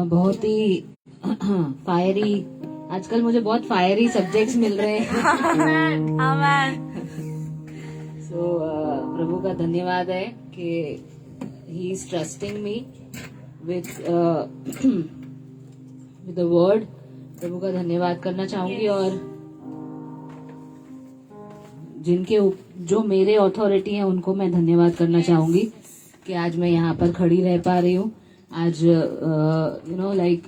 बहुत ही फायरी, आजकल मुझे बहुत फायरी सब्जेक्ट्स मिल रहे हैं। सो प्रभु का धन्यवाद है कि he is trusting me with with the word. प्रभु का धन्यवाद करना चाहूंगी और जिनके जो मेरे अथॉरिटी हैं उनको मैं धन्यवाद करना चाहूंगी कि आज मैं यहाँ पर खड़ी रह पा रही हूँ। आज यू नो लाइक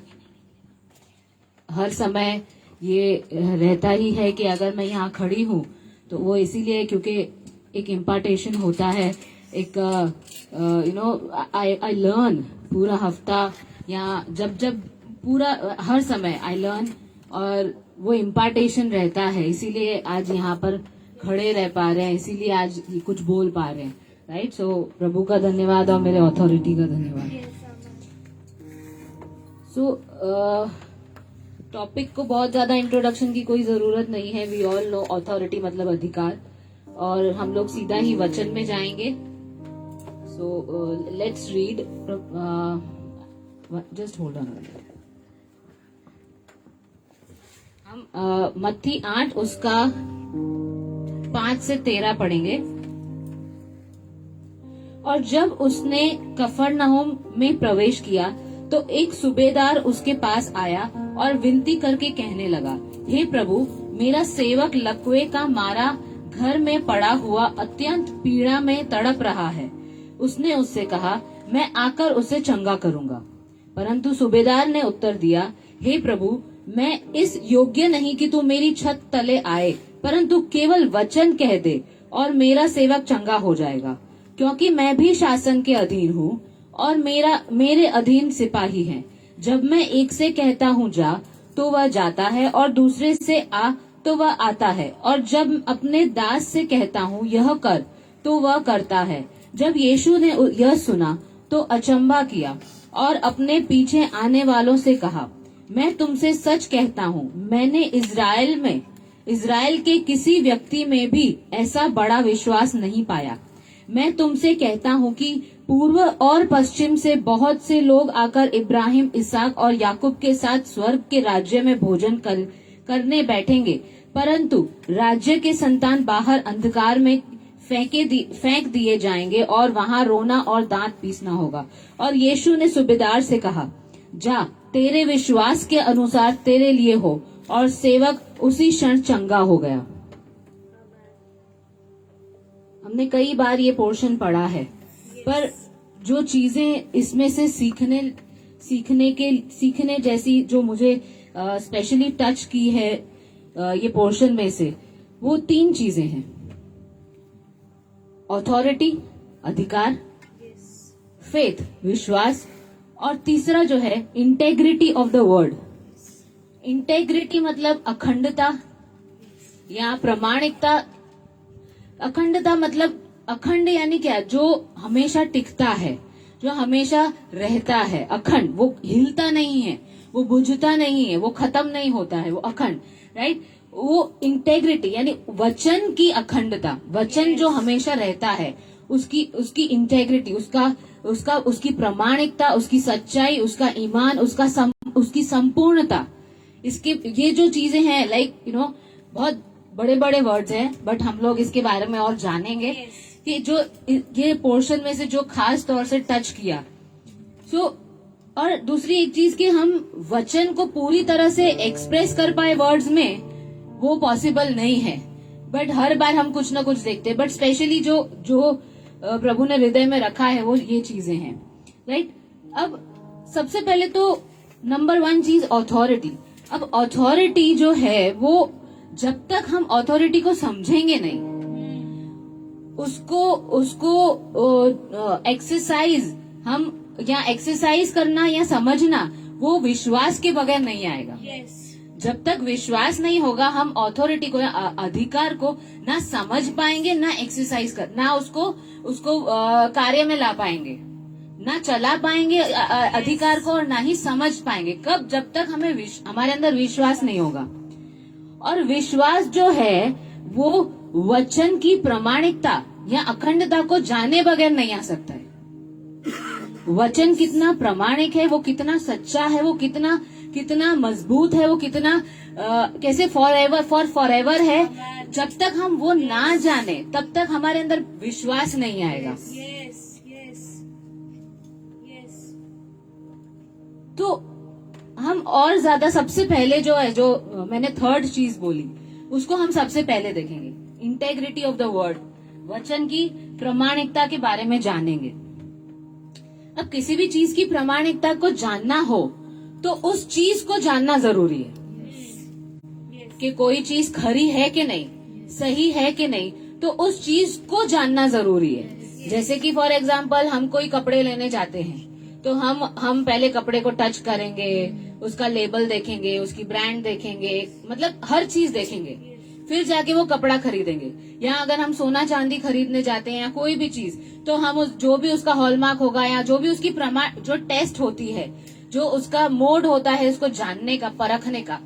हर समय ये रहता ही है कि अगर मैं यहाँ खड़ी हूँ तो वो इसीलिए क्योंकि एक इम्पार्टेशन होता है, एक यू नो आई लर्न पूरा हफ्ता या जब जब पूरा हर समय आई लर्न और वो इम्पार्टेशन रहता है, इसीलिए आज यहाँ पर खड़े रह पा रहे हैं, इसीलिए आज कुछ बोल पा रहे हैं। राइट, सो प्रभु का धन्यवाद और मेरे अथॉरिटी का धन्यवाद। सो टॉपिक को बहुत ज्यादा इंट्रोडक्शन की कोई जरूरत नहीं है। वी ऑल नो अथॉरिटी मतलब अधिकार, और हम लोग सीधा ही वचन में जाएंगे। So let's read, just hold on. हम मत्ती 8 उसका 5 से 13 पढ़ेंगे। और जब उसने कफरनहूम में प्रवेश किया तो एक सूबेदार उसके पास आया और विनती करके कहने लगा, हे प्रभु, मेरा सेवक लकवे का मारा घर में पड़ा हुआ अत्यंत पीड़ा में तड़प रहा है। उसने उससे कहा, मैं आकर उसे चंगा करूंगा। परंतु सूबेदार ने उत्तर दिया, हे प्रभु, मैं इस योग्य नहीं कि तू मेरी छत तले आए, परंतु केवल वचन कह दे और मेरा सेवक चंगा हो जाएगा, क्योंकि मैं भी शासन के अधीन हूँ और मेरे अधीन सिपाही हैं। जब मैं एक से कहता हूँ जा तो वह जाता है, और दूसरे से आ तो वह आता है, और जब अपने दास से कहता हूँ यह कर तो वह करता है। जब यीशु ने यह सुना तो अचंभा किया और अपने पीछे आने वालों से कहा, मैं तुमसे सच कहता हूँ, मैंने इज़राइल के किसी व्यक्ति में भी ऐसा बड़ा विश्वास नहीं पाया। मैं तुमसे कहता हूँ कि पूर्व और पश्चिम से बहुत से लोग आकर इब्राहिम, इसहाक और याकूब के साथ स्वर्ग के राज्य में भोजन करने बैठेंगे, परंतु राज्य के संतान बाहर अंधकार में फेंक दिए जाएंगे और वहां रोना और दांत पीसना होगा। और यीशु ने सूबेदार से कहा, जा, तेरे विश्वास के अनुसार तेरे लिए हो, और सेवक उसी क्षण चंगा हो गया। हमने कई बार ये पोर्शन पढ़ा है, पर जो चीजें इसमें से सीखने जैसी जो मुझे स्पेशली टच की है ये पोर्शन में से, वो 3 चीजें हैं। अथॉरिटी अधिकार, फेथ विश्वास, और तीसरा जो है integrity of the word. Integrity मतलब अखंडता या प्रामाणिकता। अखंडता मतलब अखंड यानी क्या, जो हमेशा टिकता है, जो हमेशा रहता है, अखंड, वो हिलता नहीं है, वो बुझता नहीं है, वो खत्म नहीं होता है, वो अखंड। राइट, वो इंटेग्रिटी यानी वचन की अखंडता, वचन जो हमेशा रहता है, उसकी इंटेग्रिटी, उसकी प्रामाणिकता, उसकी सच्चाई, उसका ईमान, उसकी संपूर्णता। इसके ये जो चीजें हैं, लाइक यू नो, बहुत बड़े बड़े वर्ड्स हैं, बट हम लोग इसके बारे में और जानेंगे कि जो ये पोर्शन में से जो खास तौर से टच किया। और दूसरी एक चीज कि हम वचन को पूरी तरह से एक्सप्रेस कर पाए वर्ड्स में, वो पॉसिबल नहीं है, बट हर बार हम कुछ ना कुछ देखते हैं। बट स्पेशली जो प्रभु ने हृदय में रखा है वो ये चीजें हैं। राइट, अब सबसे पहले तो नंबर 1 चीज अथॉरिटी। अब अथॉरिटी जो है, वो जब तक हम अथॉरिटी को समझेंगे नहीं, उसको एक्सरसाइज करना या समझना, वो विश्वास के बगैर नहीं आएगा। जब तक विश्वास नहीं होगा, हम अथॉरिटी को या अधिकार को ना समझ पाएंगे, ना एक्सरसाइज ना उसको कार्य में ला पाएंगे, ना चला पाएंगे अधिकार को, और ना ही समझ पाएंगे। कब? जब तक हमारे अंदर विश्वास नहीं होगा। और विश्वास जो है वो वचन की प्रामाणिकता या अखंडता को जाने बगैर नहीं आ सकता है। वचन कितना प्रामाणिक है, वो कितना सच्चा है, वो कितना कितना मजबूत है, वो कितना कैसे फॉर एवर है, जब तक हम वो ना जाने तब तक हमारे अंदर विश्वास नहीं आएगा। तो हम और ज्यादा सबसे पहले जो है, जो मैंने थर्ड चीज बोली, उसको हम सबसे पहले देखेंगे, इंटेग्रिटी ऑफ द वर्ड, वचन की प्रामाणिकता के बारे में जानेंगे। अब किसी भी चीज की प्रामाणिकता को जानना हो तो उस चीज को जानना जरूरी है कि कोई चीज खरी है कि नहीं, सही है कि नहीं, तो उस चीज को जानना जरूरी है। जैसे कि फॉर एग्जाम्पल हम कोई कपड़े लेने जाते हैं तो हम पहले कपड़े को टच करेंगे, उसका लेबल देखेंगे, उसकी ब्रांड देखेंगे, मतलब हर चीज देखेंगे, फिर जाके वो कपड़ा खरीदेंगे। या अगर हम सोना चांदी खरीदने जाते हैं या कोई भी चीज, तो हम जो भी उसका हॉलमार्क होगा या जो भी उसकी जो टेस्ट होती है, जो उसका मोड होता है उसको जानने का, परखने का,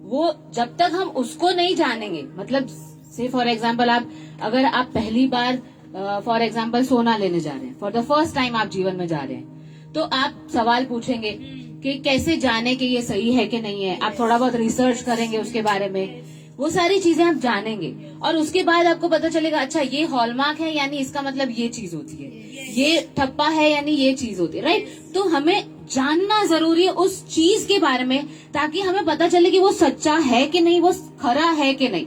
वो जब तक हम उसको नहीं जानेंगे, मतलब से फॉर एग्जाम्पल अगर आप पहली बार फॉर एग्जाम्पल सोना लेने जा रहे हैं, फॉर द फर्स्ट टाइम आप जीवन में जा रहे हैं, तो आप सवाल पूछेंगे कि कैसे जाने कि ये सही है कि नहीं है। आप थोड़ा बहुत रिसर्च करेंगे उसके बारे में, वो सारी चीजें आप जानेंगे और उसके बाद आपको पता चलेगा अच्छा ये हॉलमार्क है यानी इसका मतलब ये चीज होती है, ये ठप्पा है यानी ये चीज होती है, राइट। तो हमें जानना जरूरी है उस चीज के बारे में, ताकि हमें पता चले कि वो सच्चा है कि नहीं, वो खरा है कि नहीं,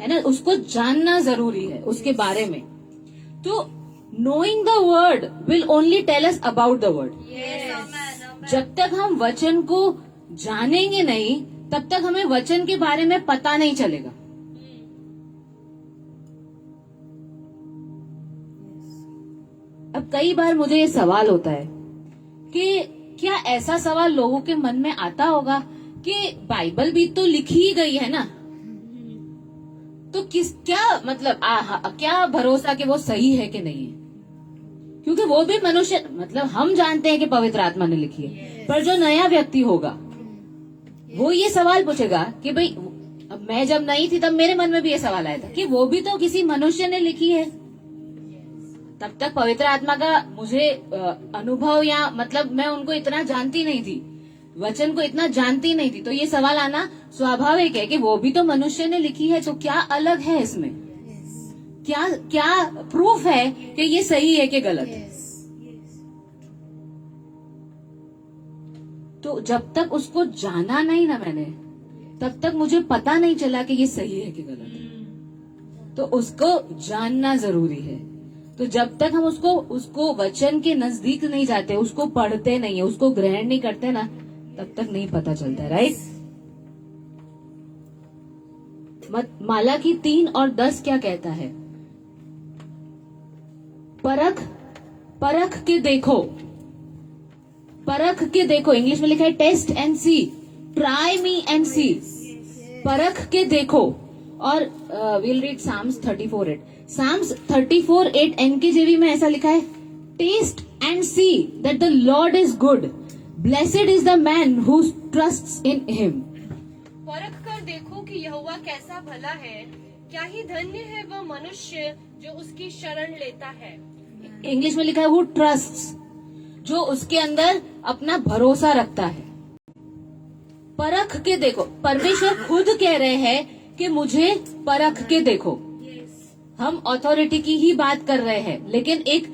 है ना। उसको जानना जरूरी है उसके बारे में। तो knowing the word will only tell us about the word. जब तक हम वचन को जानेंगे नहीं तब तक हमें वचन के बारे में पता नहीं चलेगा। अब कई बार मुझे ये सवाल होता है कि क्या ऐसा सवाल लोगों के मन में आता होगा कि बाइबल भी तो लिखी ही गई है ना, तो क्या मतलब क्या भरोसा कि वो सही है कि नहीं है, क्योंकि वो भी मनुष्य, मतलब हम जानते हैं कि पवित्र आत्मा ने लिखी है, पर जो नया व्यक्ति होगा वो ये सवाल पूछेगा कि भाई अब मैं जब नहीं थी तब मेरे मन में भी ये सवाल आया था कि वो भी तो किसी मनुष्य ने लिखी है। तब तक पवित्र आत्मा का मुझे अनुभव या मतलब मैं उनको इतना जानती नहीं थी, वचन को इतना जानती नहीं थी, तो ये सवाल आना स्वाभाविक है कि वो भी तो मनुष्य ने लिखी है, तो क्या अलग है इसमें, क्या प्रूफ है कि ये सही है कि गलत है। तो जब तक उसको जाना नहीं ना मैंने, तब तक मुझे पता नहीं चला कि ये सही है कि गलत है। तो उसको जानना जरूरी है। तो जब तक हम उसको वचन के नजदीक नहीं जाते, उसको पढ़ते नहीं है, उसको ग्रहण नहीं करते ना, तब तक नहीं पता चलता, राइट। मालाकी 3:10 क्या कहता है? परख के देखो, इंग्लिश में लिखा है test and see, try me and see, परख के देखो। और will read Psalms 34:8, Psalms 34:8 NKJV में ऐसा लिखा है, test and see that the Lord is good, blessed is the man who trusts in him. परख कर देखो कि यहोवा कैसा भला है, क्या ही धन्य है वह मनुष्य जो उसकी शरण लेता है। इंग्लिश में लिखा है वो ट्रस्ट, जो उसके अंदर अपना भरोसा रखता है। परख के देखो, परमेश्वर खुद कह रहे हैं कि मुझे परख के देखो। हम अथॉरिटी की ही बात कर रहे हैं, लेकिन एक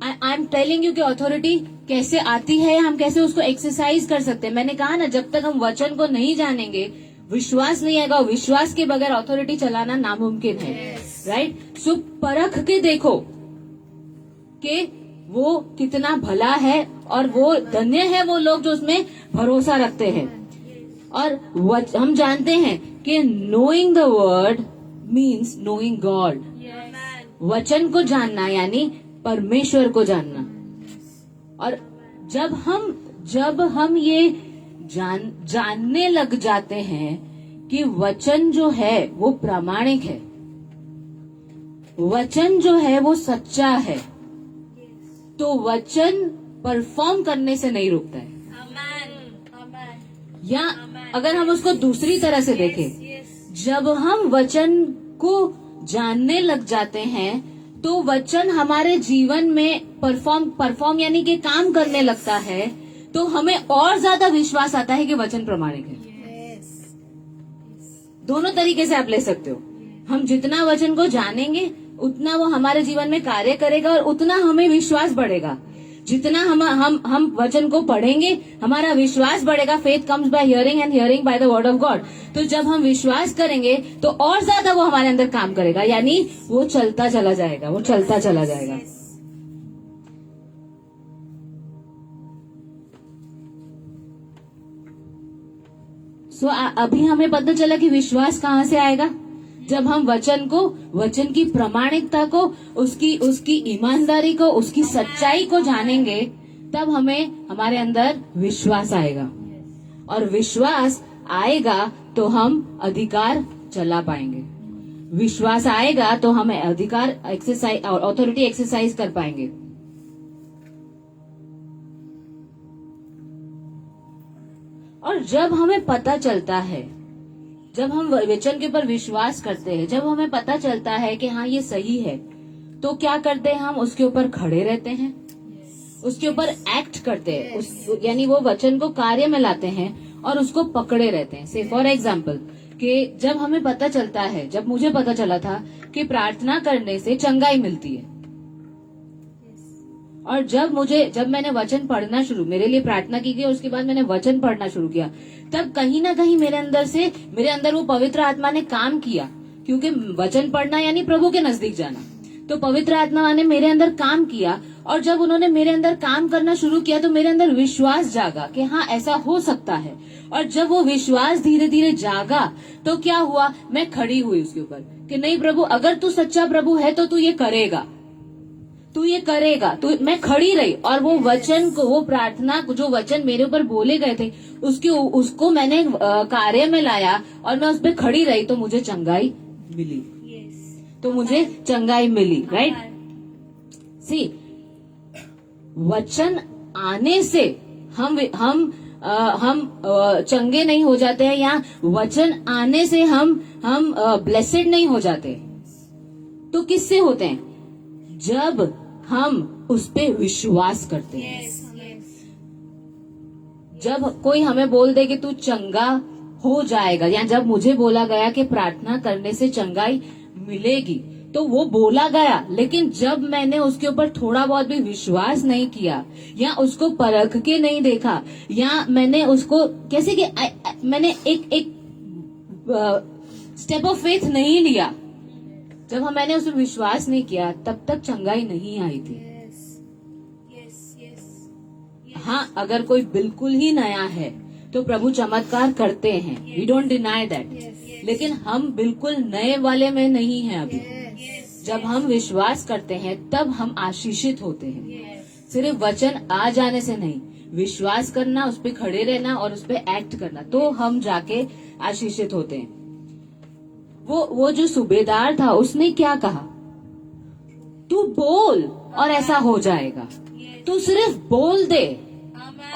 आई एम टेलिंग यू कि अथॉरिटी कैसे आती है, हम कैसे उसको एक्सरसाइज कर सकते हैं। मैंने कहा ना, जब तक हम वचन को नहीं जानेंगे विश्वास नहीं आएगा, विश्वास के बगैर अथॉरिटी चलाना नामुमकिन है, राइट। सो परख के देखो कि वो कितना भला है और वो धन्य है वो लोग जो उसमें भरोसा रखते हैं। और हम जानते हैं कि knowing the word means knowing God. वचन को जानना यानी परमेश्वर को जानना। और जब हम ये जानने लग जाते हैं कि वचन जो है वो प्रामाणिक है, वचन जो है वो सच्चा है, तो वचन परफॉर्म करने से नहीं रुकता है। या अगर हम उसको दूसरी तरह से देखें, जब हम वचन को जानने लग जाते हैं तो वचन हमारे जीवन में परफॉर्म यानी कि काम करने लगता है, तो हमें और ज्यादा विश्वास आता है कि वचन प्रमाणिक है। दोनों तरीके से आप ले सकते हो। हम जितना वचन को जानेंगे उतना वो हमारे जीवन में कार्य करेगा और उतना हमें विश्वास बढ़ेगा। जितना हम वचन को पढ़ेंगे हमारा विश्वास बढ़ेगा। Faith comes by hearing and hearing by the word of God. तो जब हम विश्वास करेंगे तो और ज्यादा वो हमारे अंदर काम करेगा, यानी वो चलता चला जाएगा, वो चलता चला जाएगा। सो अभी हमें पता चला कि विश्वास कहाँ से आएगा। जब हम वचन की प्रामाणिकता को, उसकी ईमानदारी को, उसकी सच्चाई को जानेंगे, तब हमें हमारे अंदर विश्वास आएगा। और विश्वास आएगा तो हम अधिकार चला पाएंगे। विश्वास आएगा तो हम अधिकार एक्सरसाइज और ऑथोरिटी एक्सरसाइज कर पाएंगे। और जब हमें पता चलता है, जब हम वचन के ऊपर विश्वास करते हैं, जब हमें पता चलता है कि हाँ ये सही है, तो क्या करते हैं हम? उसके ऊपर खड़े रहते हैं, उसके ऊपर एक्ट करते हैं, यानी वो वचन को कार्य में लाते हैं और उसको पकड़े रहते हैं। से फॉर एग्जाम्पल कि जब हमें पता चलता है, जब मुझे पता चला था कि प्रार्थना करने से चंगाई मिलती है, और जब मैंने वचन पढ़ना शुरू, मेरे लिए प्रार्थना की गई, उसके बाद मैंने वचन पढ़ना शुरू किया, तब कहीं ना कहीं मेरे अंदर वो पवित्र आत्मा ने काम किया। क्योंकि वचन पढ़ना यानी प्रभु के नजदीक जाना, तो पवित्र आत्मा ने मेरे अंदर काम किया। और जब उन्होंने मेरे अंदर काम करना शुरू किया तो मेरे अंदर विश्वास जागा कि हाँ ऐसा हो सकता है। और जब वो विश्वास धीरे धीरे जागा तो क्या हुआ? मैं खड़ी हुई उसके ऊपर कि नहीं प्रभु, अगर तू सच्चा प्रभु है तो तू ये करेगा, तू ये करेगा। तो मैं खड़ी रही और वो वचन को, वो प्रार्थना को, जो वचन मेरे ऊपर बोले गए थे, उसको मैंने कार्य में लाया और मैं उस पर खड़ी रही, तो मुझे चंगाई मिली। तो मुझे चंगाई मिली, राइट? सी, वचन आने से हम चंगे नहीं हो जाते हैं, या वचन आने से हम ब्लेसेड नहीं हो जाते। तो किससे होते हैं? जब हम उस पे विश्वास करते हैं। जब कोई हमें बोल दे कि तू चंगा हो जाएगा, या जब मुझे बोला गया कि प्रार्थना करने से चंगाई मिलेगी, तो वो बोला गया, लेकिन जब मैंने उसके ऊपर थोड़ा बहुत भी विश्वास नहीं किया, या उसको परख के नहीं देखा, या मैंने उसको कैसे कि मैंने एक स्टेप ऑफ फेथ नहीं लिया, जब मैंने उस पर विश्वास नहीं किया, तब तक चंगाई नहीं आई थी। हाँ, अगर कोई बिल्कुल ही नया है तो प्रभु चमत्कार करते हैं, वी डोंट डिनाई दैट, लेकिन हम बिल्कुल नए वाले में नहीं हैं अभी। जब हम विश्वास करते हैं तब हम आशीषित होते हैं। सिर्फ वचन आ जाने से नहीं, विश्वास करना, उस पे खड़े रहना और उस पे एक्ट करना, तो हम जाके आशीषित होते हैं। वो जो सूबेदार था, उसने क्या कहा? तू बोल और ऐसा हो जाएगा। तू सिर्फ बोल दे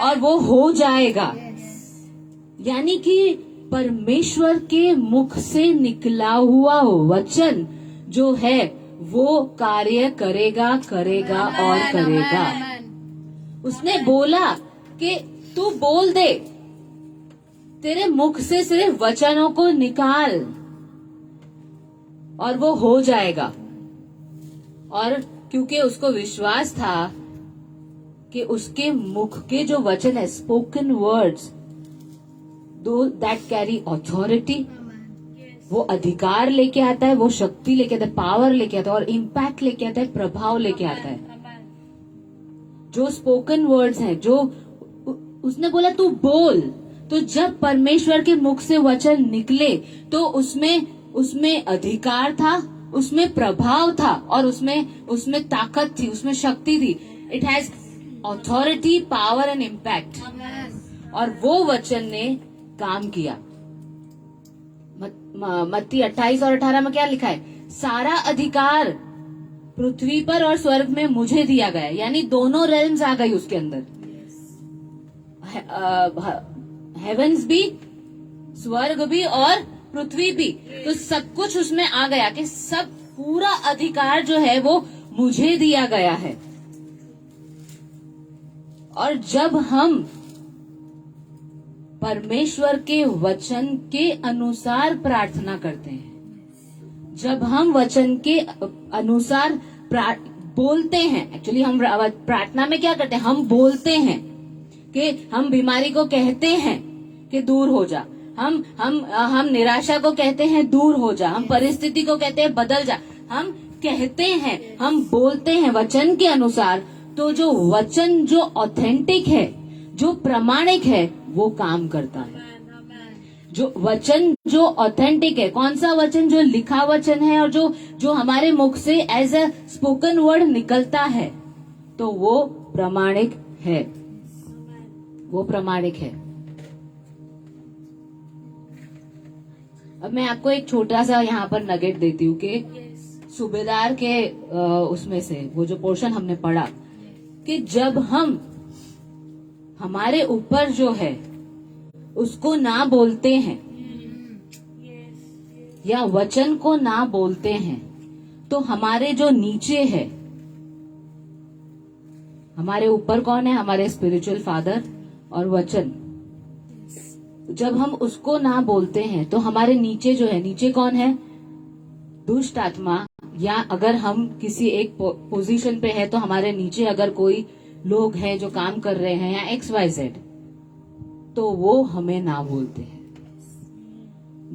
और वो हो जाएगा। यानी कि परमेश्वर के मुख से निकला हुआ वचन जो है वो कार्य करेगा और करेगा। उसने बोला कि तू बोल दे, तेरे मुख से सिर्फ वचनों को निकाल और वो हो जाएगा। और क्योंकि उसको विश्वास था कि उसके मुख के जो वचन है, स्पोकन वर्ड्स, दो दैट कैरी ऑथोरिटी, वो अधिकार लेके आता है, वो शक्ति लेके आता है, पावर लेके आता है और इम्पैक्ट लेके आता है, प्रभाव लेके आता है। जो स्पोकन वर्ड्स हैं, जो उसने बोला तू बोल, तो जब परमेश्वर के मुख से वचन निकले तो उसमें अधिकार था, उसमें प्रभाव था और उसमें ताकत थी, उसमें शक्ति थी। It has authority, power and impact. और वो वचन ने काम किया। मत्ती 28 और 18 में क्या लिखा है? सारा अधिकार पृथ्वी पर और स्वर्ग में मुझे दिया गया। यानी दोनों रेल्म्स आ गई उसके अंदर, हेवंस भी, स्वर्ग भी और पृथ्वी भी। तो सब कुछ उसमें आ गया कि सब पूरा अधिकार जो है वो मुझे दिया गया है। और जब हम परमेश्वर के वचन के अनुसार प्रार्थना करते हैं, जब हम वचन के अनुसार बोलते हैं, एक्चुअली हम प्रार्थना में क्या करते हैं, हम बोलते हैं कि हम बीमारी को कहते हैं कि दूर हो जा, हम निराशा को कहते हैं दूर हो जा, हम परिस्थिति को कहते हैं बदल जा, हम कहते हैं, हम बोलते हैं वचन के अनुसार। तो जो वचन जो ऑथेंटिक है, जो प्रामाणिक है, वो काम करता है। जो वचन जो ऑथेंटिक है, कौन सा वचन, जो लिखा वचन है और जो हमारे मुख से एज अ स्पोकन वर्ड निकलता है, तो वो प्रामाणिक है, वो प्रामाणिक है। अब मैं आपको एक छोटा सा यहाँ पर नगेट देती हूँ कि सूबेदार के उसमें से वो जो पोर्शन हमने पढ़ा कि जब हम हमारे ऊपर जो है उसको ना बोलते हैं या वचन को ना बोलते हैं, तो हमारे जो नीचे है, हमारे ऊपर कौन है, हमारे स्पिरिचुअल फादर और वचन, जब हम उसको ना बोलते हैं तो हमारे नीचे जो है, नीचे कौन है, दुष्ट आत्मा, या अगर हम किसी एक पोजीशन पे है तो हमारे नीचे अगर कोई लोग हैं जो काम कर रहे हैं या XYZ, तो वो हमें ना बोलते हैं।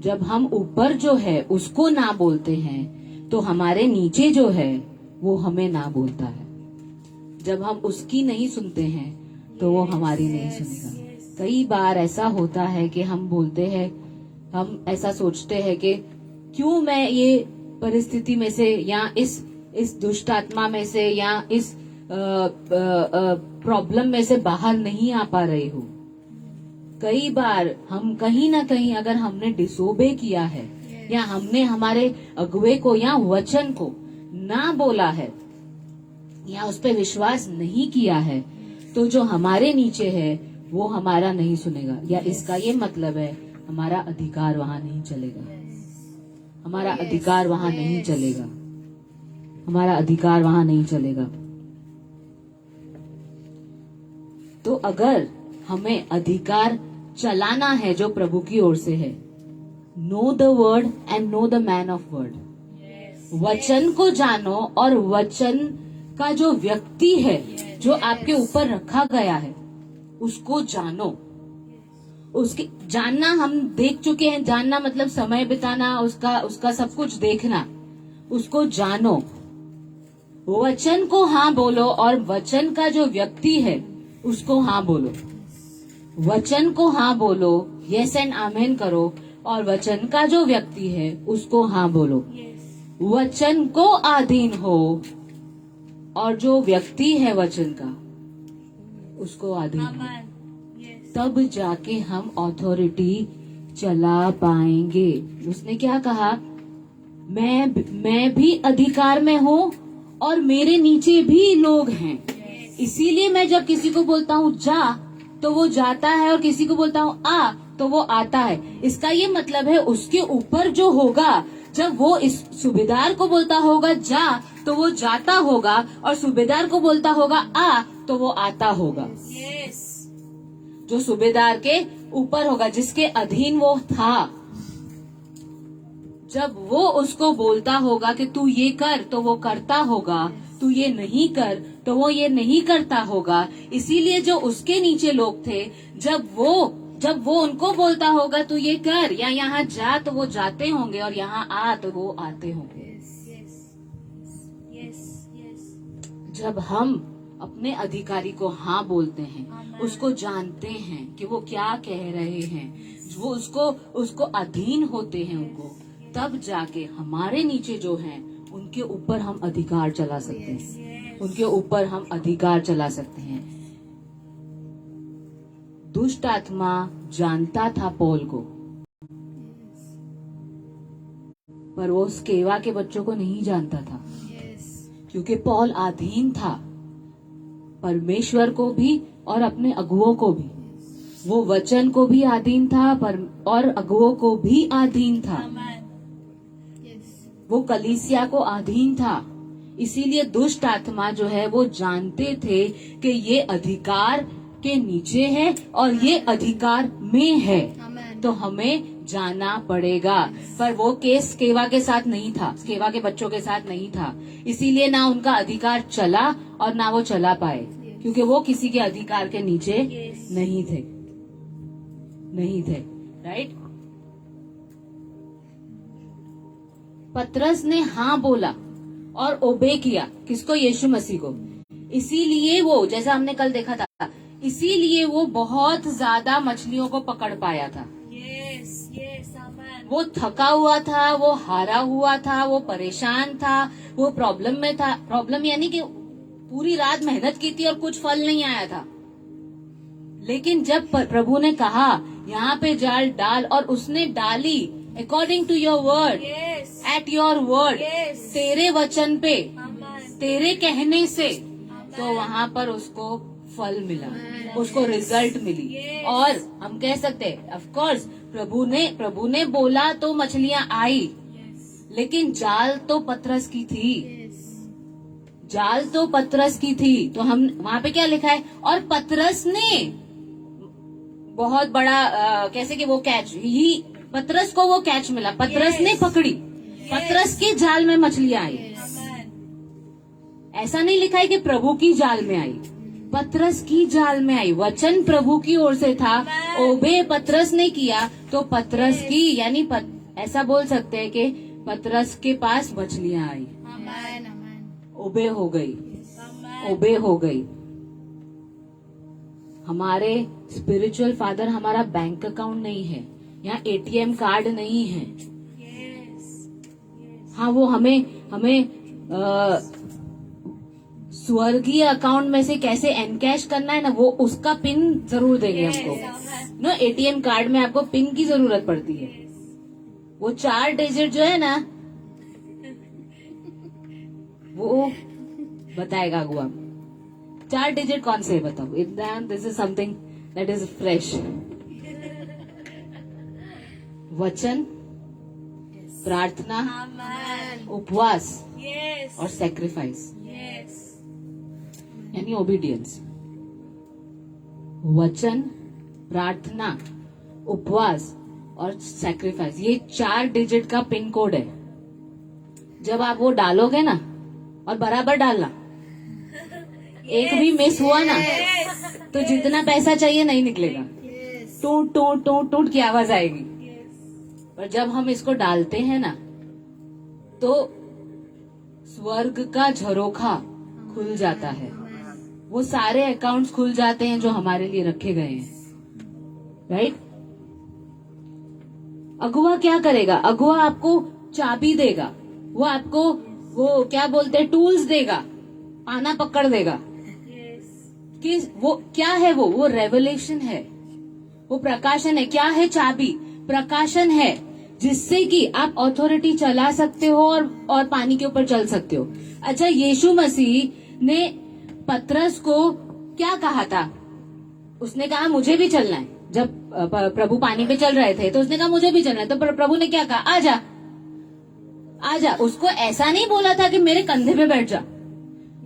जब हम ऊपर जो है उसको ना बोलते हैं तो हमारे नीचे जो है वो हमें ना बोलता है। जब हम उसकी नहीं सुनते हैं तो वो हमारी नहीं सुनेगा। कई बार ऐसा होता है कि हम बोलते हैं, हम ऐसा सोचते हैं कि क्यों मैं ये परिस्थिति में से या इस दुष्ट आत्मा में से या इस प्रॉब्लम में से बाहर नहीं आ पा रही हूँ। कई बार हम कहीं ना कहीं अगर हमने डिसोबे किया है या हमने हमारे अगुवे को या वचन को ना बोला है या उस पर विश्वास नहीं किया है, तो जो हमारे नीचे है वो हमारा नहीं सुनेगा। या इसका ये मतलब है हमारा अधिकार वहां नहीं चलेगा, हमारा अधिकार वहां नहीं चलेगा, हमारा अधिकार वहां नहीं चलेगा। तो अगर हमें अधिकार चलाना है जो प्रभु की ओर से है, know the word and know the man of word, वचन को जानो और वचन का जो व्यक्ति है जो आपके ऊपर रखा गया है उसको जानो। उसके जानना हम देख चुके हैं, जानना मतलब समय बिताना, उसका सब कुछ देखना। उसको जानो, वचन को हाँ बोलो और वचन का जो व्यक्ति है उसको हाँ बोलो। वचन को हाँ बोलो, यस एंड आमेन करो, और वचन का जो व्यक्ति है उसको हाँ बोलो। वचन को अधीन हो और जो व्यक्ति है वचन का उसको अधीन हो, तब जाके हम ऑथोरिटी चला पाएंगे। उसने क्या कहा, मैं भी अधिकार में हूँ और मेरे नीचे भी लोग हैं, इसीलिए मैं जब किसी को बोलता हूँ जा तो वो जाता है और किसी को बोलता हूँ आ तो वो आता है। इसका ये मतलब है उसके ऊपर जो होगा, जब वो इस सूबेदार को बोलता होगा जा तो वो जाता होगा, और सूबेदार को बोलता होगा आ तो वो आता होगा। जो सूबेदार के ऊपर होगा, जिसके अधीन वो था, जब वो उसको बोलता होगा कि तू ये कर तो वो करता होगा, तू ये नहीं कर तो वो ये नहीं करता होगा। इसीलिए जो उसके नीचे लोग थे, जब वो उनको बोलता होगा तू ये कर या यहाँ जा तो वो जाते होंगे, और यहाँ आ तो वो आते होंगे। जब हम अपने अधिकारी को हाँ बोलते हैं, उसको जानते हैं कि वो क्या कह रहे हैं, वो उसको अधीन होते हैं उनको, तब जाके हमारे नीचे जो हैं उनके ऊपर हम अधिकार चला सकते हैं, उनके ऊपर हम अधिकार चला सकते हैं। दुष्ट आत्मा जानता था पौल को, पर वो स्केवा के बच्चों को नहीं जानता था, क्योंकि पौल अधीन था परमेश्वर को भी और अपने अगुओं को भी। वो वचन को भी अधीन था और अगुओं को भी अधीन था। वो कलीसिया को अधीन था, इसीलिए दुष्ट आत्मा जो है वो जानते थे कि ये अधिकार के नीचे है और ये अधिकार में है, तो हमें जाना पड़ेगा। पर वो केस स्केवा के साथ नहीं था, स्केवा के बच्चों के साथ नहीं था, इसीलिए ना उनका अधिकार चला और ना वो चला पाए, क्योंकि वो किसी के अधिकार के नीचे नहीं थे, राइट। पतरस ने हाँ बोला और ओबे किया, किसको? यीशु मसीह को। इसीलिए वो, जैसा हमने कल देखा था, इसीलिए वो बहुत ज्यादा मछलियों को पकड़ पाया था। वो थका हुआ था, वो हारा हुआ था, वो परेशान था, वो प्रॉब्लम में था। प्रॉब्लम यानी कि पूरी रात मेहनत की थी और कुछ फल नहीं आया था। लेकिन जब प्रभु ने कहा यहाँ पे जाल डाल, और उसने डाली according to your word, at your word, तेरे वचन पे, तेरे कहने से, तो वहाँ पर उसको फल मिला, उसको रिजल्ट मिली। और हम कह सकते हैं, ऑफ कोर्स प्रभु ने बोला तो मछलियां आई, लेकिन जाल तो पतरस की थी, जाल तो पतरस की थी। तो हम वहाँ पे क्या लिखा है? और पतरस ने बहुत बड़ा कैसे कि वो कैच ही, पतरस को वो कैच मिला, पतरस ने पकड़ी, पतरस के जाल में मछलियां आई। ऐसा नहीं लिखा है कि प्रभु की जाल में आई, पतरस की जाल में आई। वचन प्रभु की ओर से था, ओबे पतरस ने किया, तो पतरस की, यानी ऐसा बोल सकते हैं कि पतरस के पास मछलियां आई, ओबे हो गई, ओबे हो गई। हमारे स्पिरिचुअल फादर हमारा बैंक अकाउंट नहीं है, यहाँ एटीएम कार्ड नहीं है। हाँ, वो हमें स्वर्गीय अकाउंट में से कैसे एनकैश करना है ना, वो उसका पिन जरूर देंगे हमको ना। एटीएम कार्ड में आपको पिन की जरूरत पड़ती है, वो 4 डिजिट जो है ना, वो बताएगा अगुआ। 4 डिजिट कौन से है बताओ? This is something that is fresh. वचन, प्रार्थना, उपवास और सैक्रिफाइस, यानी ओबीडियंस। वचन, प्रार्थना, उपवास और सैक्रिफाइस, ये 4 डिजिट का पिन कोड है। जब आप वो डालोगे ना, और बराबर डालना, एक भी मिस हुआ ना, तो जितना पैसा चाहिए नहीं निकलेगा, टूट टूट टूट टूट की आवाज आएगी। पर जब हम इसको डालते हैं ना, तो स्वर्ग का झरोखा खुल जाता है, वो सारे अकाउंट्स खुल जाते हैं जो हमारे लिए रखे गए हैं, राइट। अगुआ क्या करेगा? अगुआ आपको चाबी देगा, वो आपको वो क्या बोलते हैं, टूल्स देगा, पाना पकड़ देगा कि वो क्या है, वो रेवलेशन है, वो प्रकाशन है। क्या है चाबी? प्रकाशन है, जिससे कि आप अथॉरिटी चला सकते हो और पानी के ऊपर चल सकते हो। अच्छा, यीशु मसीह ने पतरस को क्या कहा था? उसने कहा मुझे भी चलना है। जब प्रभु पानी पे चल रहे थे तो उसने कहा मुझे भी चलना है, तो प्रभु ने क्या कहा? आजा आजा। उसको ऐसा नहीं बोला था कि मेरे कंधे पे बैठ जा,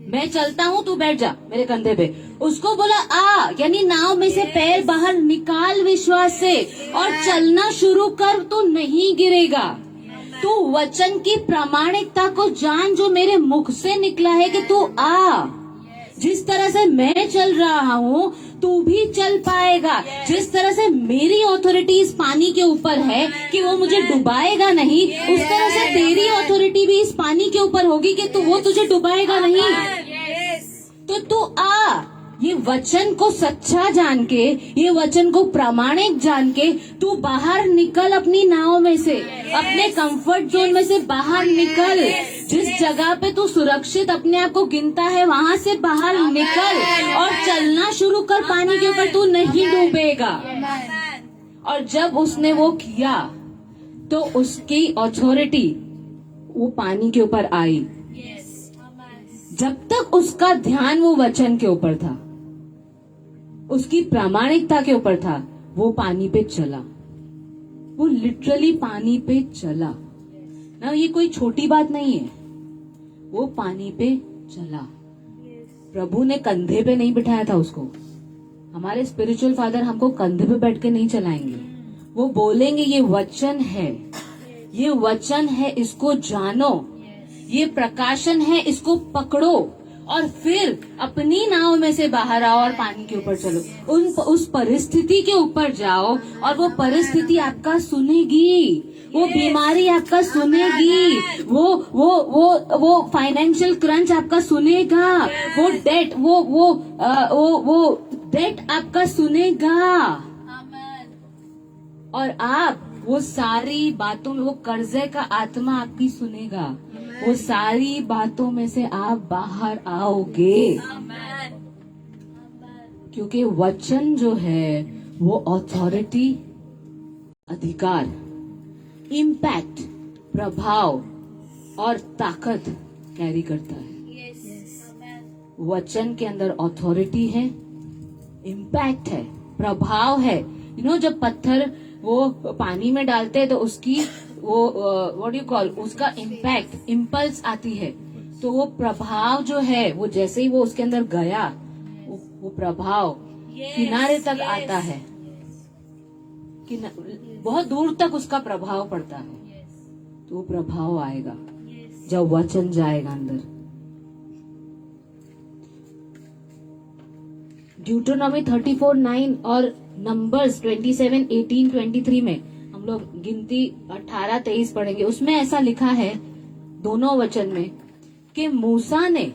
मैं चलता हूँ तू बैठ जा मेरे कंधे पे। उसको बोला आ, यानी नाव में से पैर बाहर निकाल विश्वास से और चलना शुरू कर, तो नहीं गिरेगा। तू वचन की प्रामाणिकता को जान जो मेरे मुख से निकला है कि तू आ। जिस तरह से मैं चल रहा हूँ तू भी चल पाएगा। जिस तरह से मेरी अथॉरिटी इस पानी के ऊपर है कि वो मुझे डुबाएगा नहीं, उस तरह से तेरी अथॉरिटी भी इस पानी के ऊपर होगी कि तू वो तुझे डुबाएगा नहीं। तो तू आ, ये वचन को सच्चा जान के, ये वचन को प्रामाणिक जान के तू बाहर निकल अपनी नाव में से, अपने कंफर्ट जोन में से बाहर निकल। जिस जगह पे तू सुरक्षित अपने आप को गिनता है वहाँ से बाहर निकल और चलना शुरू कर। पानी के ऊपर तू नहीं डूबेगा। और जब उसने वो किया तो उसकी अथॉरिटी वो पानी के ऊपर आई। जब तक उसका ध्यान वो वचन के ऊपर था, उसकी प्रामाणिकता के ऊपर था, वो पानी पे चला, वो लिटरली पानी पे चला ना। ये कोई छोटी बात नहीं है। वो पानी पे चला। प्रभु ने कंधे पे नहीं बिठाया था उसको। हमारे स्पिरिचुअल फादर हमको कंधे पे बैठ के नहीं चलाएंगे। वो बोलेंगे ये वचन है, ये वचन है, इसको जानो, ये प्रकाशन है, इसको पकड़ो और फिर अपनी नाव में से बाहर आओ और पानी के ऊपर चलो। उस परिस्थिति के ऊपर जाओ और वो परिस्थिति आपका सुनेगी, वो बीमारी आपका सुनेगी, वो फाइनेंशियल क्रंच आपका सुनेगा, वो डेट वो डेट आपका सुनेगा। और आप वो सारी बातों में, वो कर्जे का आत्मा आपकी सुनेगा, वो सारी बातों में से आप बाहर आओगे। क्योंकि वचन जो है वो अथॉरिटी, अधिकार, इम्पैक्ट, प्रभाव और ताकत कैरी करता है। वचन के अंदर अथॉरिटी है, इम्पैक्ट है, प्रभाव है। जब पत्थर वो पानी में डालते हैं तो उसकी वो व्हाट डू यू कॉल, उसका इम्पैक्ट, इम्पल्स आती है। तो वो प्रभाव जो है वो जैसे ही वो उसके अंदर गया, वो प्रभाव किनारे तक आता है, बहुत दूर तक उसका प्रभाव पड़ता है। तो वो प्रभाव आएगा जब वचन जाएगा अंदर। ड्यूटोनॉमी 34:9 और नंबर्स 27:18-23 में हम लोग गिनती 18-23 पढ़ेंगे। उसमें ऐसा लिखा है दोनों वचन में कि मूसा ने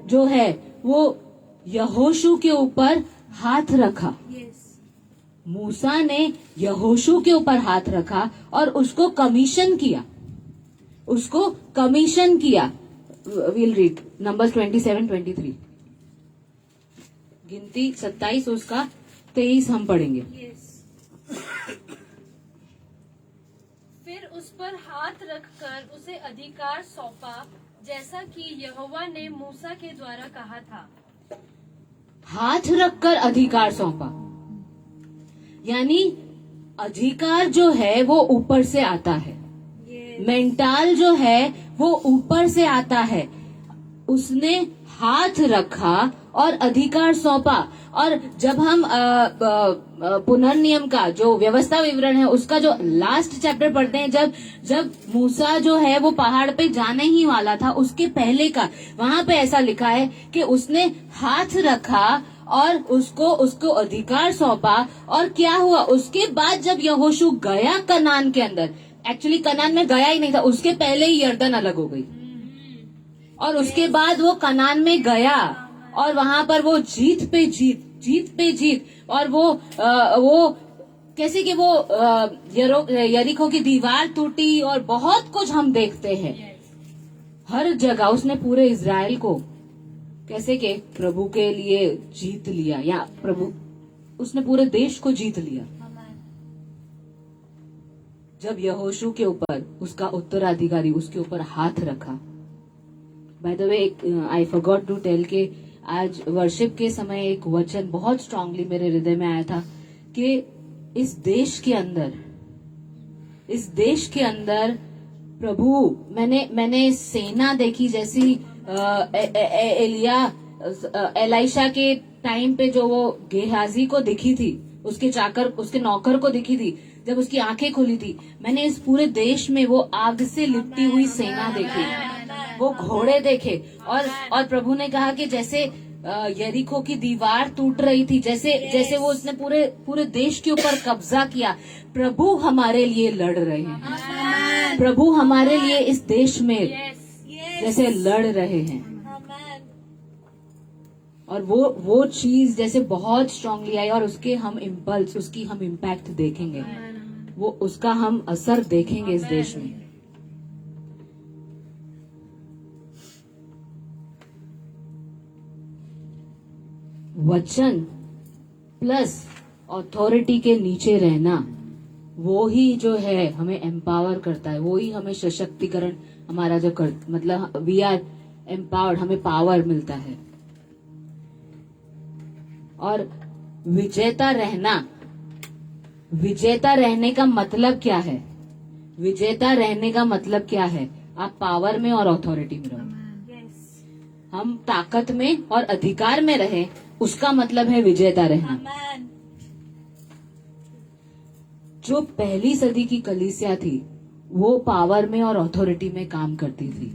जो है वो यहोशू के ऊपर हाथ रखा। मूसा ने यहोशू के ऊपर हाथ रखा और उसको कमीशन किया, उसको कमीशन किया। विल रीड नंबर्स 27-23, गिनती 27 उसका 23 हम पढ़ेंगे। फिर उस पर हाथ रखकर उसे अधिकार सौंपा, जैसा कि यहोवा ने मूसा के द्वारा कहा था। हाथ रखकर अधिकार सौंपा, यानी अधिकार जो है वो ऊपर से आता है, मेंटाल जो है वो ऊपर से आता है। उसने हाथ रखा और अधिकार सौंपा। और जब हम पुनर्नियम का जो व्यवस्था विवरण है उसका जो लास्ट चैप्टर पढ़ते हैं, जब मूसा जो है वो पहाड़ पे जाने ही वाला था, उसके पहले का वहां पे ऐसा लिखा है कि उसने हाथ रखा और उसको अधिकार सौंपा। और क्या हुआ उसके बाद, जब यहोशू गया कनान के अंदर, एक्चुअली कनान में गया ही नहीं था, उसके पहले ही यर्दन अलग हो गई। और उसके बाद वो कनान में गया और वहां पर वो जीत पे जीत और वो कैसे कि वो यरीको की दीवार टूटी और बहुत कुछ हम देखते हैं हर जगह। उसने पूरे इजराइल को कैसे के प्रभु के लिए जीत लिया, या उसने पूरे देश को जीत लिया। जब यहोशू के ऊपर उसका उत्तराधिकारी उसके ऊपर हाथ रखा। By the way, I forgot to tell के आज वर्शिप के समय एक वचन बहुत स्ट्रांगली मेरे हृदय में आया था कि इस देश के अंदर प्रभु, मैंने सेना देखी जैसी एलाइशा के टाइम पे जो वो गेहाजी को दिखी थी, उसके नौकर को दिखी थी, जब उसकी आंखें खुली थी। मैंने इस पूरे देश में वो आग से लिपटी हुई सेना देखी, वो घोड़े देखे। और प्रभु ने कहा कि जैसे यरीको की दीवार टूट रही थी, जैसे वो उसने पूरे देश के ऊपर कब्जा किया। प्रभु हमारे लिए लड़ रहे हैं, प्रभु हमारे लिए इस देश में जैसे लड़ रहे हैं। और वो चीज जैसे बहुत स्ट्रांगली आई और उसकी हम इम्पैक्ट देखेंगे, उसका हम असर देखेंगे इस देश में। वचन प्लस अथॉरिटी के नीचे रहना, वो ही जो है हमें एम्पावर करता है, वो ही हमें सशक्तिकरण हमारा मतलब वी आर एम्पावर्ड, हमें पावर मिलता है। और विजेता रहने का मतलब क्या है? विजेता रहने का मतलब क्या है? आप पावर में और अथॉरिटी में रहो। हम ताकत में और अधिकार में रहे, उसका मतलब है विजेता रहना। जो पहली सदी की कलीसिया थी वो पावर में और अथॉरिटी में काम करती थी,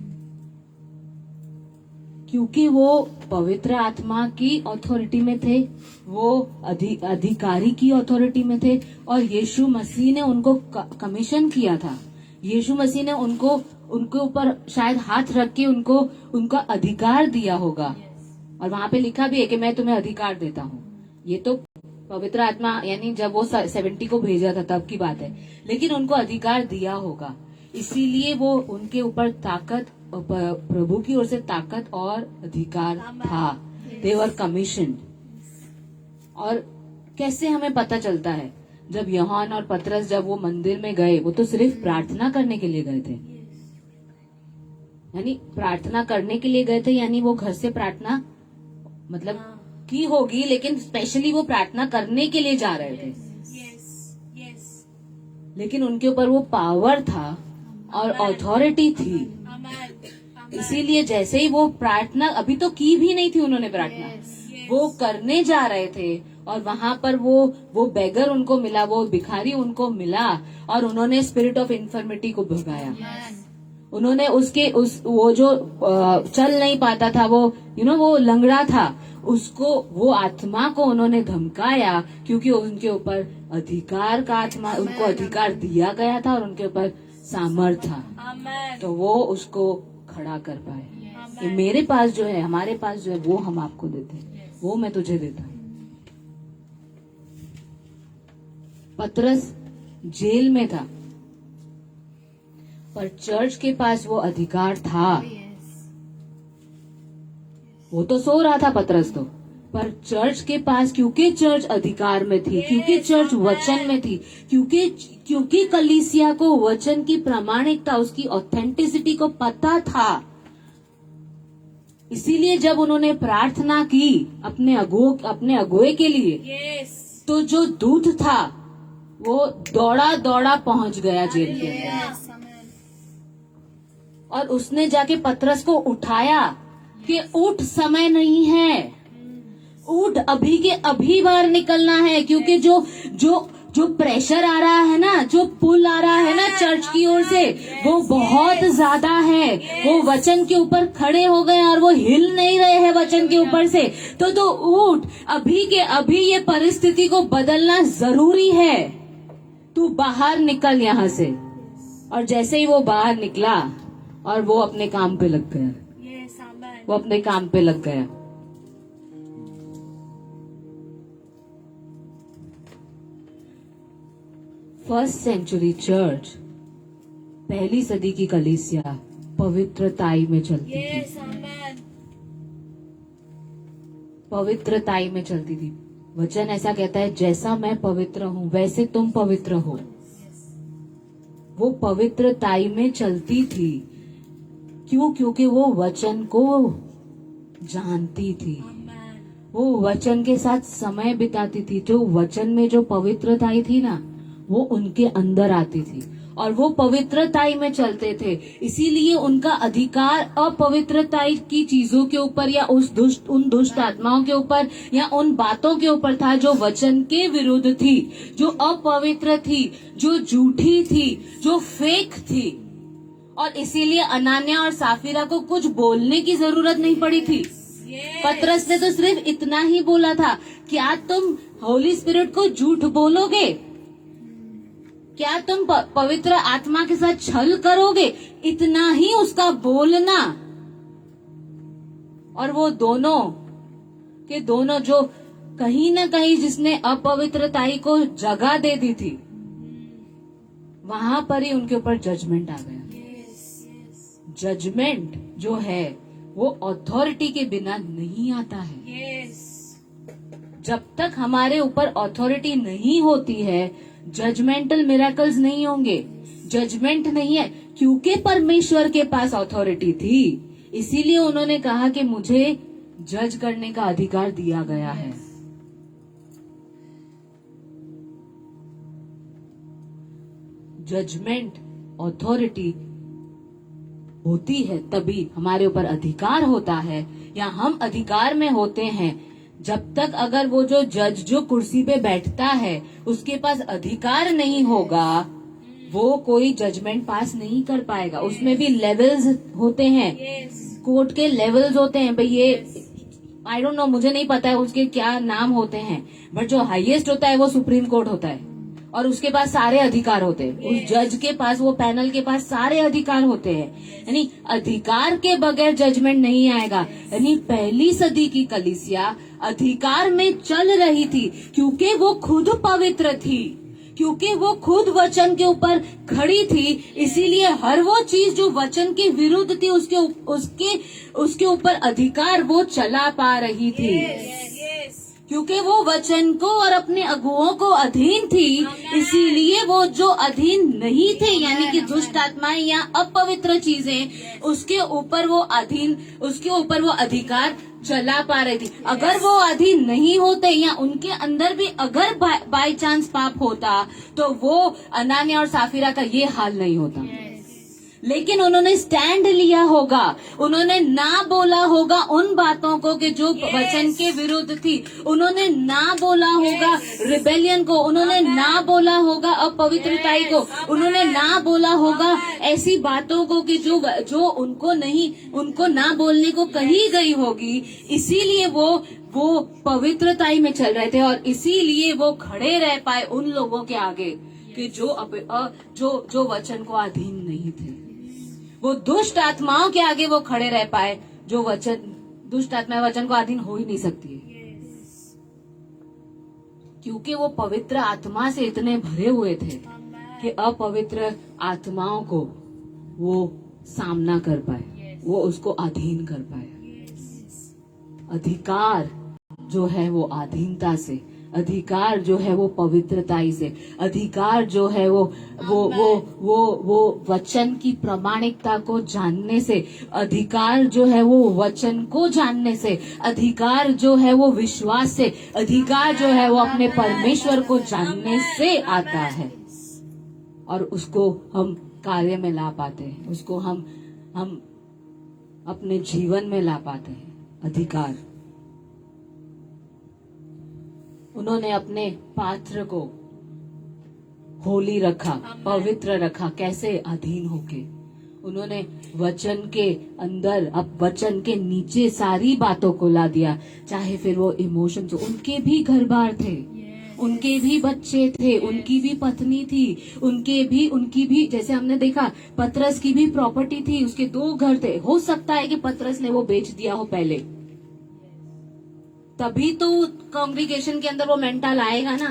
क्योंकि वो पवित्र आत्मा की अथॉरिटी में थे, वो अधिकारी की अथॉरिटी में थे, और यीशु मसीह ने उनको कमीशन किया था। यीशु मसीह ने उनके ऊपर शायद हाथ रख के उनका अधिकार दिया होगा। और वहां पे लिखा भी है कि मैं तुम्हें अधिकार देता हूँ। ये तो पवित्र आत्मा यानी जब वो 70 को भेजा था तब की बात है, लेकिन उनको अधिकार दिया होगा, इसीलिए वो उनके ऊपर ताकत, प्रभु की ओर से ताकत और अधिकार था। दे वर कमीशन। और कैसे हमें पता चलता है? जब यूहन्ना और पतरस जब वो मंदिर में गए, वो तो सिर्फ प्रार्थना करने के लिए गए थे, यानी प्रार्थना करने के लिए गए थे, यानी वो घर से प्रार्थना मतलब की होगी, लेकिन स्पेशली वो प्रार्थना करने के लिए जा रहे थे। लेकिन उनके ऊपर वो पावर था और अथॉरिटी थी, इसीलिए जैसे ही वो प्रार्थना, अभी तो की भी नहीं थी उन्होंने प्रार्थना, वो करने जा रहे थे, और वहां पर वो बेगर उनको मिला, वो भिखारी उनको मिला, और उन्होंने स्पिरिट ऑफ इन्फर्मिटी को भगाया। उन्होंने वो जो चल नहीं पाता था, वो लंगड़ा था, वो आत्मा को उन्होंने धमकाया, क्योंकि उनके ऊपर अधिकार का आत्मा, उनको अधिकार दिया गया था और उनके ऊपर सामर्थ था, तो वो उसको खड़ा कर पाए। ये मेरे पास जो है, हमारे पास जो है, वो हम आपको देते हैं, वो मैं तुझे देता हूँ। पतरस जेल में था, पर चर्च के पास वो अधिकार था। वो तो सो रहा था पतरस तो, पर चर्च के पास, क्योंकि चर्च अधिकार में थी, क्योंकि चर्च वचन में थी, क्योंकि कलीसिया को वचन की प्रामाणिकता, उसकी ऑथेंटिसिटी को पता था, इसीलिए जब उन्होंने प्रार्थना की अपने अगुए के लिए, तो जो दूत था वो दौड़ा दौड़ा पहुंच गया जेल के अंदर, और उसने जाके पतरस को उठाया कि उठ, समय नहीं है, उठ, अभी के अभी बाहर निकलना है, क्योंकि जो प्रेशर आ रहा है ना, जो पुल आ रहा है ना चर्च की ओर से, वो बहुत ज्यादा है। वो वचन के ऊपर खड़े हो गए और वो हिल नहीं रहे हैं वचन के ऊपर से, तो उठ, अभी के अभी ये परिस्थिति को बदलना जरूरी है, तू बाहर निकल यहाँ से। और जैसे ही वो बाहर निकला और वो अपने काम पे लग गया, वो अपने काम पे लग गया। फर्स्ट सेंचुरी चर्च, पहली सदी की कलीसिया पवित्रताई में चलती थी, पवित्रताई में चलती थी। वचन ऐसा कहता है, जैसा मैं पवित्र हूँ वैसे तुम पवित्र हो। वो पवित्रताई में चलती थी, क्यों? क्योंकि वो वचन को जानती थी, वो वचन के साथ समय बिताती थी। जो वचन में जो पवित्रताई थी ना, वो उनके अंदर आती थी, और वो पवित्रताई में चलते थे, इसीलिए उनका अधिकार अपवित्रताई की चीजों के ऊपर, या उन दुष्ट आत्माओं के ऊपर, या उन बातों के ऊपर था जो वचन के विरुद्ध थी, जो अपवित्र थी, जो झूठी थी, जो फेक थी। और इसीलिए अनान्या और साफिरा को कुछ बोलने की जरूरत नहीं पड़ी थी। पतरस ने तो सिर्फ इतना ही बोला था, क्या तुम होली स्पिरिट को झूठ बोलोगे? क्या तुम पवित्र आत्मा के साथ छल करोगे? इतना ही उसका बोलना। और वो दोनों के दोनों, जो कहीं ना कहीं जिसने अपवित्रताई को जगह दे दी थी, वहां पर ही उनके ऊपर जजमेंट आ गया। जजमेंट जो है वो अथॉरिटी के बिना नहीं आता है। जब तक हमारे ऊपर अथॉरिटी नहीं होती है, जजमेंटल मिरेकल्स नहीं होंगे। जजमेंट नहीं है, क्योंकि परमेश्वर के पास अथॉरिटी थी, इसीलिए उन्होंने कहा कि मुझे जज करने का अधिकार दिया गया है। जजमेंट, अथॉरिटी होती है तभी हमारे ऊपर अधिकार होता है, या हम अधिकार में होते हैं। जब तक अगर वो जो जज जो कुर्सी पे बैठता है उसके पास अधिकार नहीं होगा, वो कोई जजमेंट पास नहीं कर पाएगा। उसमें भी लेवल्स होते हैं, कोर्ट के लेवल्स होते हैं भाई। ये आई डोंट नो, मुझे नहीं पता है उसके क्या नाम होते हैं, बट जो हाईएस्ट होता है वो सुप्रीम कोर्ट होता है, और उसके पास सारे अधिकार होते हैं। उस जज के पास, वो पैनल के पास सारे अधिकार होते हैं। यानी अधिकार के बगैर जजमेंट नहीं आएगा। यानी पहली सदी की कलीसिया अधिकार में चल रही थी क्योंकि वो खुद पवित्र थी, क्योंकि वो खुद वचन के ऊपर खड़ी थी। इसीलिए हर वो चीज जो वचन के विरुद्ध थी उसके ऊपर अधिकार वो चला पा रही थी, क्योंकि वो वचन को और अपने अगुओं को अधीन थी। इसीलिए वो जो अधीन नहीं थे, यानी कि दुष्ट आत्माएं या अपवित्र चीजें, उसके ऊपर वो अधिकार चला पा रही थी। अगर वो अधीन नहीं होते या उनके अंदर भी अगर बाय चांस पाप होता तो वो अनानिया और साफिरा का ये हाल नहीं होता। लेकिन उन्होंने स्टैंड लिया होगा, उन्होंने ना बोला होगा उन बातों को कि जो वचन के विरुद्ध थी, उन्होंने ना बोला होगा रिबेलियन को, उन्होंने ना बोला होगा अपवित्रताई को, उन्होंने ना बोला होगा ऐसी बातों को कि जो उनको ना बोलने को कही गई होगी। इसीलिए वो पवित्रताई में चल रहे थे, और इसीलिए वो खड़े रह पाए उन लोगों के आगे कि जो वचन को अधीन नहीं थे। वो दुष्ट आत्माओं के आगे वो खड़े रह पाए जो दुष्ट आत्माएं वचन को अधीन हो ही नहीं सकती है, क्योंकि वो पवित्र आत्मा से इतने भरे हुए थे कि अपवित्र आत्माओं को वो सामना कर पाए, वो उसको अधीन कर पाए। अधिकार जो है वो अधीनता से, अधिकार जो है वो पवित्रताई से, अधिकार जो है वो वचन की प्रामाणिकता को जानने से, अधिकार जो है वो वचन को जानने से, अधिकार जो है वो विश्वास से, अधिकार जो है वो अपने परमेश्वर को जानने से आता है, और उसको हम कार्य में ला पाते हैं, उसको हम अपने जीवन में ला पाते हैं। अधिकार, उन्होंने अपने पात्र को होली रखा, पवित्र रखा। कैसे? अधीन होके। उन्होंने वचन के अंदर, अब वचन के नीचे सारी बातों को ला दिया, चाहे फिर वो इमोशंस। उनके भी घर बार थे, उनके भी बच्चे थे, उनकी भी पत्नी थी, उनकी भी जैसे हमने देखा पतरस की भी प्रॉपर्टी थी, उसके 2 घर थे। हो सकता है कि पतरस ने वो बेच दिया हो पहले, तभी तो कांग्रीगेशन के अंदर वो मेंटल आएगा ना,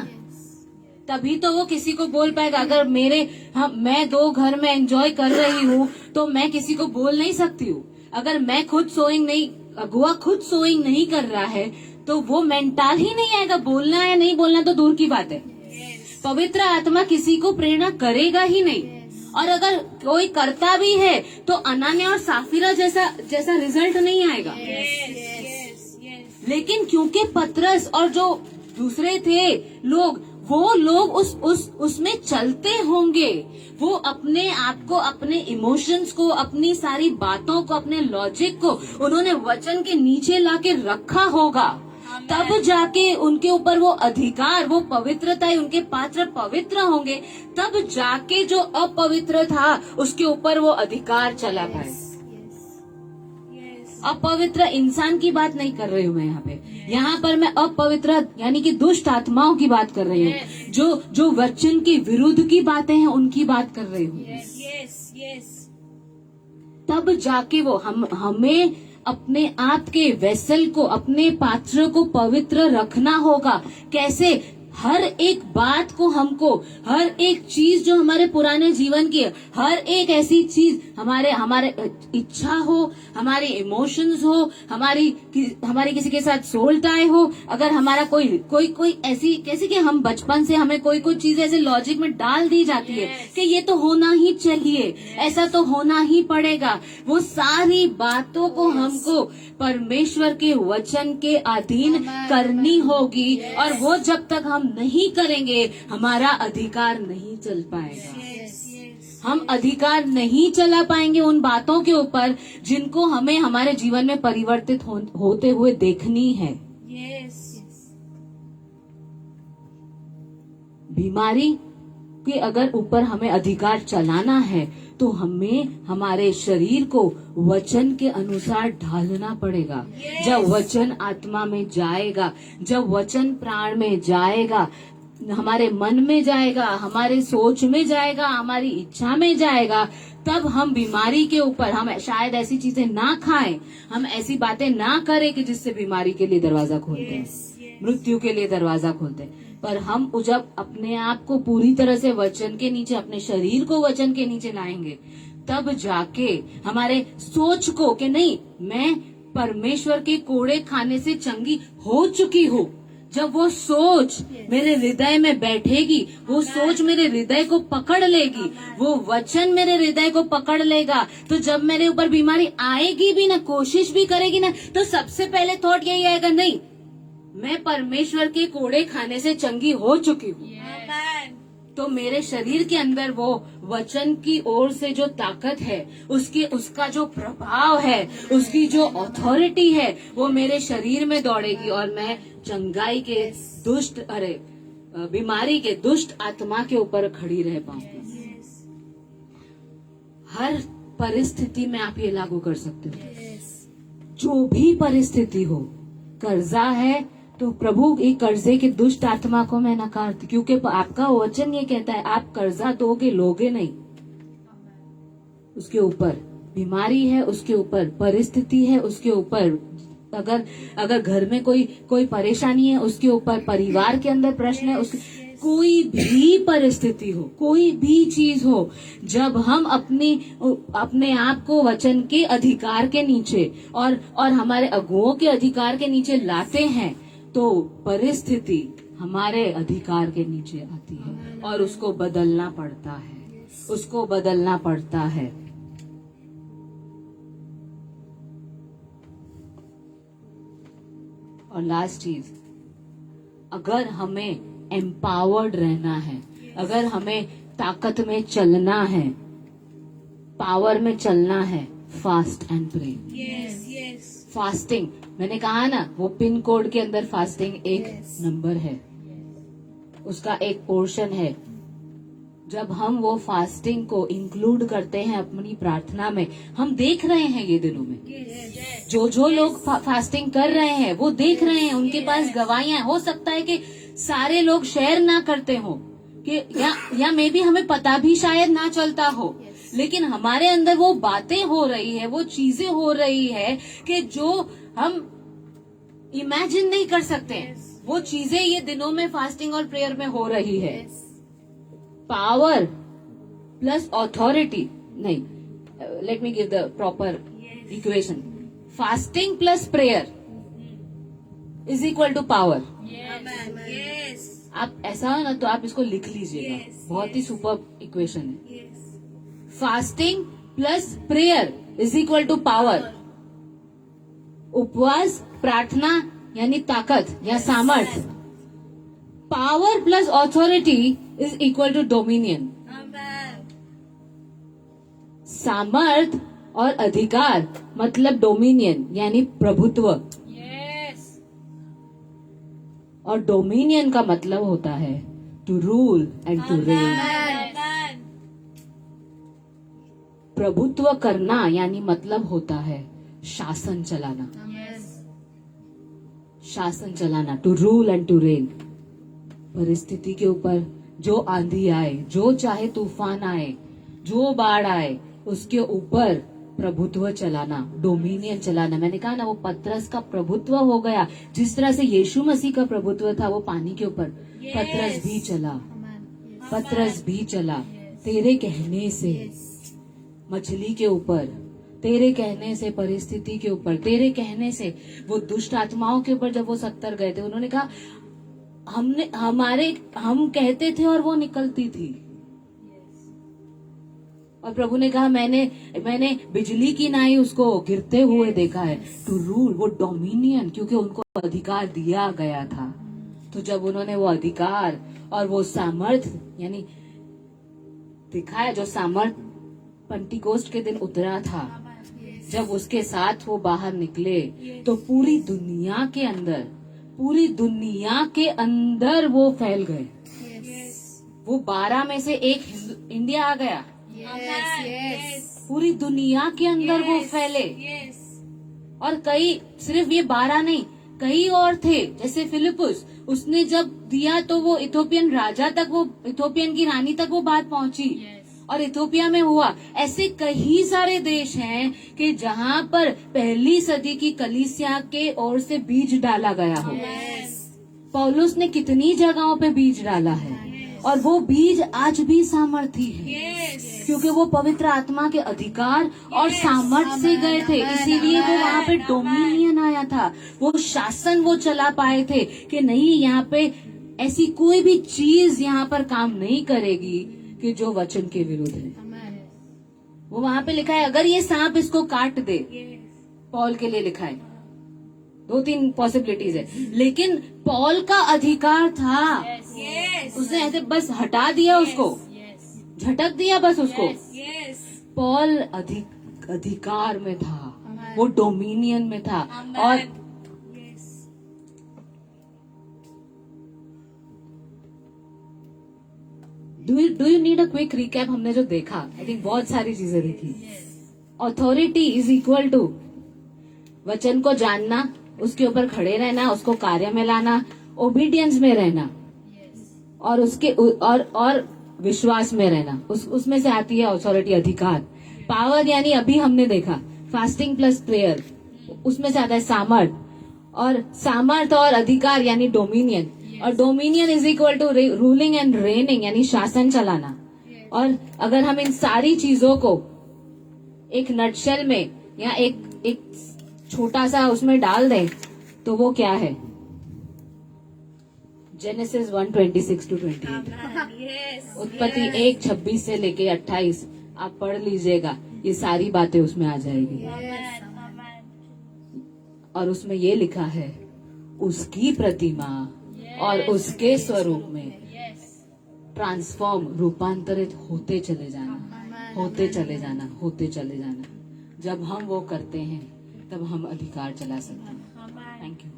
तभी तो वो किसी को बोल पाएगा। अगर मैं 2 घर में एंजॉय कर रही हूँ तो मैं किसी को बोल नहीं सकती हूँ। अगर मैं अगुआ खुद सोइंग नहीं कर रहा है तो वो मेंटल ही नहीं आएगा। बोलना या नहीं बोलना तो दूर की बात है, पवित्र आत्मा किसी को प्रेरणा करेगा ही नहीं। और अगर कोई करता भी है तो अनानिया और साफिरा जैसा रिजल्ट नहीं आएगा। लेकिन क्योंकि पतरस और जो दूसरे थे लोग, वो लोग उसमें चलते होंगे, वो अपने आप को, अपने इमोशंस को, अपनी सारी बातों को, अपने लॉजिक को उन्होंने वचन के नीचे लाके रखा होगा, तब जाके उनके ऊपर वो अधिकार, वो पवित्रता, उनके पात्र पवित्र होंगे, तब जाके जो अपवित्र था उसके ऊपर वो अधिकार चला पाए। अपवित्र इंसान की बात नहीं कर रही हूँ मैं यहाँ पर मैं अपवित्र यानी कि दुष्ट आत्माओं की बात कर रही हूँ, जो वचन के विरुद्ध की बातें हैं उनकी बात कर रही हूँ। तब जाके वो हमें अपने आप के वेसल को, अपने पात्र को पवित्र रखना होगा। कैसे? हर एक बात को हमको, हर एक चीज जो हमारे पुराने जीवन की है, हर एक ऐसी चीज हमारे इच्छा हो, हमारे इमोशंस हो, हमारी किसी के साथ सोल टाई हो, अगर हमारा कोई ऐसी, कैसे कि हम बचपन से हमें कोई चीज ऐसे लॉजिक में डाल दी जाती है कि ये तो होना ही चाहिए, ऐसा तो होना ही पड़ेगा। वो सारी बातों को हमको परमेश्वर के वचन के अधीन करनी होगी, और वो जब तक हम नहीं करेंगे हमारा अधिकार नहीं चल पाएगा। हम अधिकार नहीं चला पाएंगे उन बातों के ऊपर जिनको हमें हमारे जीवन में परिवर्तित होते हुए देखनी है। बीमारी के अगर ऊपर हमें अधिकार चलाना है तो हमें हमारे शरीर को वचन के अनुसार ढालना पड़ेगा। जब वचन आत्मा में जाएगा, जब वचन प्राण में जाएगा, हमारे मन में जाएगा, हमारे सोच में जाएगा, हमारी इच्छा में जाएगा, तब हम बीमारी के ऊपर, हम शायद ऐसी चीजें ना खाएं, हम ऐसी बातें ना करें कि जिससे बीमारी के लिए दरवाजा खोलते हैं, मृत्यु के लिए दरवाजा खोलते हैं। पर हम जब अपने आप को पूरी तरह से वचन के नीचे, अपने शरीर को वचन के नीचे लाएंगे, तब जाके हमारे सोच को कि नहीं, मैं परमेश्वर के कोड़े खाने से चंगी हो चुकी हूँ, जब वो सोच मेरे हृदय में बैठेगी, वो सोच मेरे हृदय को पकड़ लेगी, वो वचन मेरे हृदय को पकड़ लेगा, तो जब मेरे ऊपर बीमारी आएगी भी ना, कोशिश भी करेगी ना, तो सबसे पहले थॉट यही आएगा, नहीं, मैं परमेश्वर के कोड़े खाने से चंगी हो चुकी हूँ। तो मेरे शरीर के अंदर वो वचन की ओर से जो ताकत है, उसका जो प्रभाव है, उसकी जो अथॉरिटी है, वो मेरे शरीर में दौड़ेगी और मैं चंगाई के बीमारी के दुष्ट आत्मा के ऊपर खड़ी रह पाऊंगी। हर परिस्थिति में आप ये लागू कर सकते हो। जो भी परिस्थिति हो, कर्जा है तो प्रभु एक कर्जे के दुष्ट आत्मा को मैं नकारती, क्योंकि आपका वचन ये कहता है आप कर्जा दोगे, लोगे नहीं। उसके ऊपर बीमारी है, उसके ऊपर परिस्थिति है, उसके ऊपर अगर घर में कोई परेशानी है, उसके ऊपर परिवार के अंदर प्रश्न है, उसके कोई भी परिस्थिति हो, कोई भी चीज हो, जब हम अपने आप को वचन के अधिकार के नीचे और हमारे अगुओं के अधिकार के नीचे लाते हैं, तो परिस्थिति हमारे अधिकार के नीचे आती है और उसको बदलना पड़ता है, उसको बदलना पड़ता है। और लास्ट चीज, अगर हमें एम्पावर्ड रहना है, अगर हमें ताकत में चलना है, पावर में चलना है, फास्ट एंड प्रे। फास्टिंग, मैंने कहा ना, वो पिन कोड के अंदर फास्टिंग एक नंबर है, उसका एक पोर्शन है। जब हम वो फास्टिंग को इंक्लूड करते हैं अपनी प्रार्थना में, हम देख रहे हैं ये दिनों में जो लोग फास्टिंग कर रहे हैं, वो देख रहे हैं, उनके पास गवाहियां। हो सकता है कि सारे लोग शेयर ना करते हो कि या मे बी हमें पता भी शायद ना चलता हो, लेकिन हमारे अंदर वो बातें हो रही है, वो चीजें हो रही है कि जो हम इमेजिन नहीं कर सकते। वो चीजें ये दिनों में फास्टिंग और प्रेयर में हो रही है। पावर प्लस ऑथोरिटी, नहीं, let me give the proper equation. Fasting plus prayer is equal to power. आप ऐसा हो ना तो आप इसको लिख लीजिएगा, बहुत ही सुपर इक्वेशन है। Fasting plus prayer is equal to power. उपवास, प्रार्थना यानी ताकत या सामर्थ। Power plus authority is equal to dominion. सामर्थ और अधिकार मतलब डोमिनियन यानी प्रभुत्व। और डोमिनियन का मतलब होता है to rule and to reign. प्रभुत्व करना यानी मतलब होता है शासन चलाना। शासन चलाना, to rule and to reign. परिस्थिति के ऊपर जो आंधी आए, जो चाहे तूफान आए, जो बाढ़ आए, उसके ऊपर प्रभुत्व चलाना, डोमिनियन चलाना। मैंने कहा ना, वो पतरस का प्रभुत्व हो गया। जिस तरह से यीशु मसीह का प्रभुत्व था वो पानी के ऊपर, पतरस भी चला, पतरस भी चला। तेरे कहने से मछली के ऊपर, तेरे कहने से परिस्थिति के ऊपर, तेरे कहने से वो दुष्ट आत्माओं के ऊपर जब वो 70 गए थे, उन्होंने कहा हम कहते थे और वो निकलती थी। और प्रभु ने कहा मैंने बिजली की नाई उसको गिरते हुए देखा है। टू रूल, वो डोमिनियन, क्योंकि उनको अधिकार दिया गया था। तो जब उन्होंने वो अधिकार और वो सामर्थ यानी दिखाया, जो सामर्थ पेंटिकोस्ट के दिन उतरा था, जब उसके साथ वो बाहर निकले तो पूरी दुनिया के अंदर वो फैल गए। वो 12 में से एक इंडिया आ गया। पूरी दुनिया के अंदर वो फैले। और कई, सिर्फ ये 12 नहीं, कई और थे, जैसे फिलिपुस, उसने जब दिया तो वो इथोपियन राजा तक, वो इथोपियन की रानी तक वो बात पहुंची और इथोपिया में हुआ। ऐसे कई सारे देश हैं कि जहां पर पहली सदी की कलीसिया के ओर से बीज डाला गया हो। पौलुस ने कितनी जगहों पे बीज डाला है और वो बीज आज भी सामर्थी है, क्योंकि वो पवित्र आत्मा के अधिकार और सामर्थ से गए थे। इसीलिए वो वहाँ पे डोमिनियन आया था, वो शासन वो चला पाए थे कि नहीं, यहाँ पे ऐसी कोई भी चीज यहाँ पर काम नहीं करेगी कि जो वचन के विरुद्ध है। वो वहाँ पे लिखा है, अगर ये सांप इसको काट दे, पॉल के लिए लिखा है, 2-3 पॉसिबिलिटीज है, लेकिन पॉल का अधिकार था। उसने ऐसे बस हटा दिया उसको, झटक दिया बस उसको। पॉल अधिकार में था, वो डोमिनियन में था। और do you need a quick recap? हमने जो देखा, आई थिंक बहुत सारी चीजें देखी। ऑथोरिटी इज इक्वल टू वचन को जानना, उसके ऊपर खड़े रहना, उसको कार्य में लाना, ओबीडियंस में रहना, और उसके और विश्वास में रहना। उसमें से आती है ऑथोरिटी, अधिकार। पावर यानी अभी हमने देखा फास्टिंग प्लस प्रेयर, उसमें से आता है सामर्थ, और सामर्थ और अधिकार यानी डोमिनियन, और dominion is equal to ruling and reigning यानी शासन चलाना। और अगर हम इन सारी चीजों को एक नटशेल में या एक छोटा सा उसमें डाल दें तो वो क्या है? जेनेसिस 1:26-28, उत्पत्ति 1:26 से लेके 28 आप पढ़ लीजिएगा, ये सारी बातें उसमें आ जाएगी। और उसमें ये लिखा है, उसकी प्रतिमा और उसके स्वरूप में ट्रांसफॉर्म, रूपांतरित होते चले जाना, होते चले जाना, होते चले जाना। जब हम वो करते हैं तब हम अधिकार चला सकते हैं। Thank you.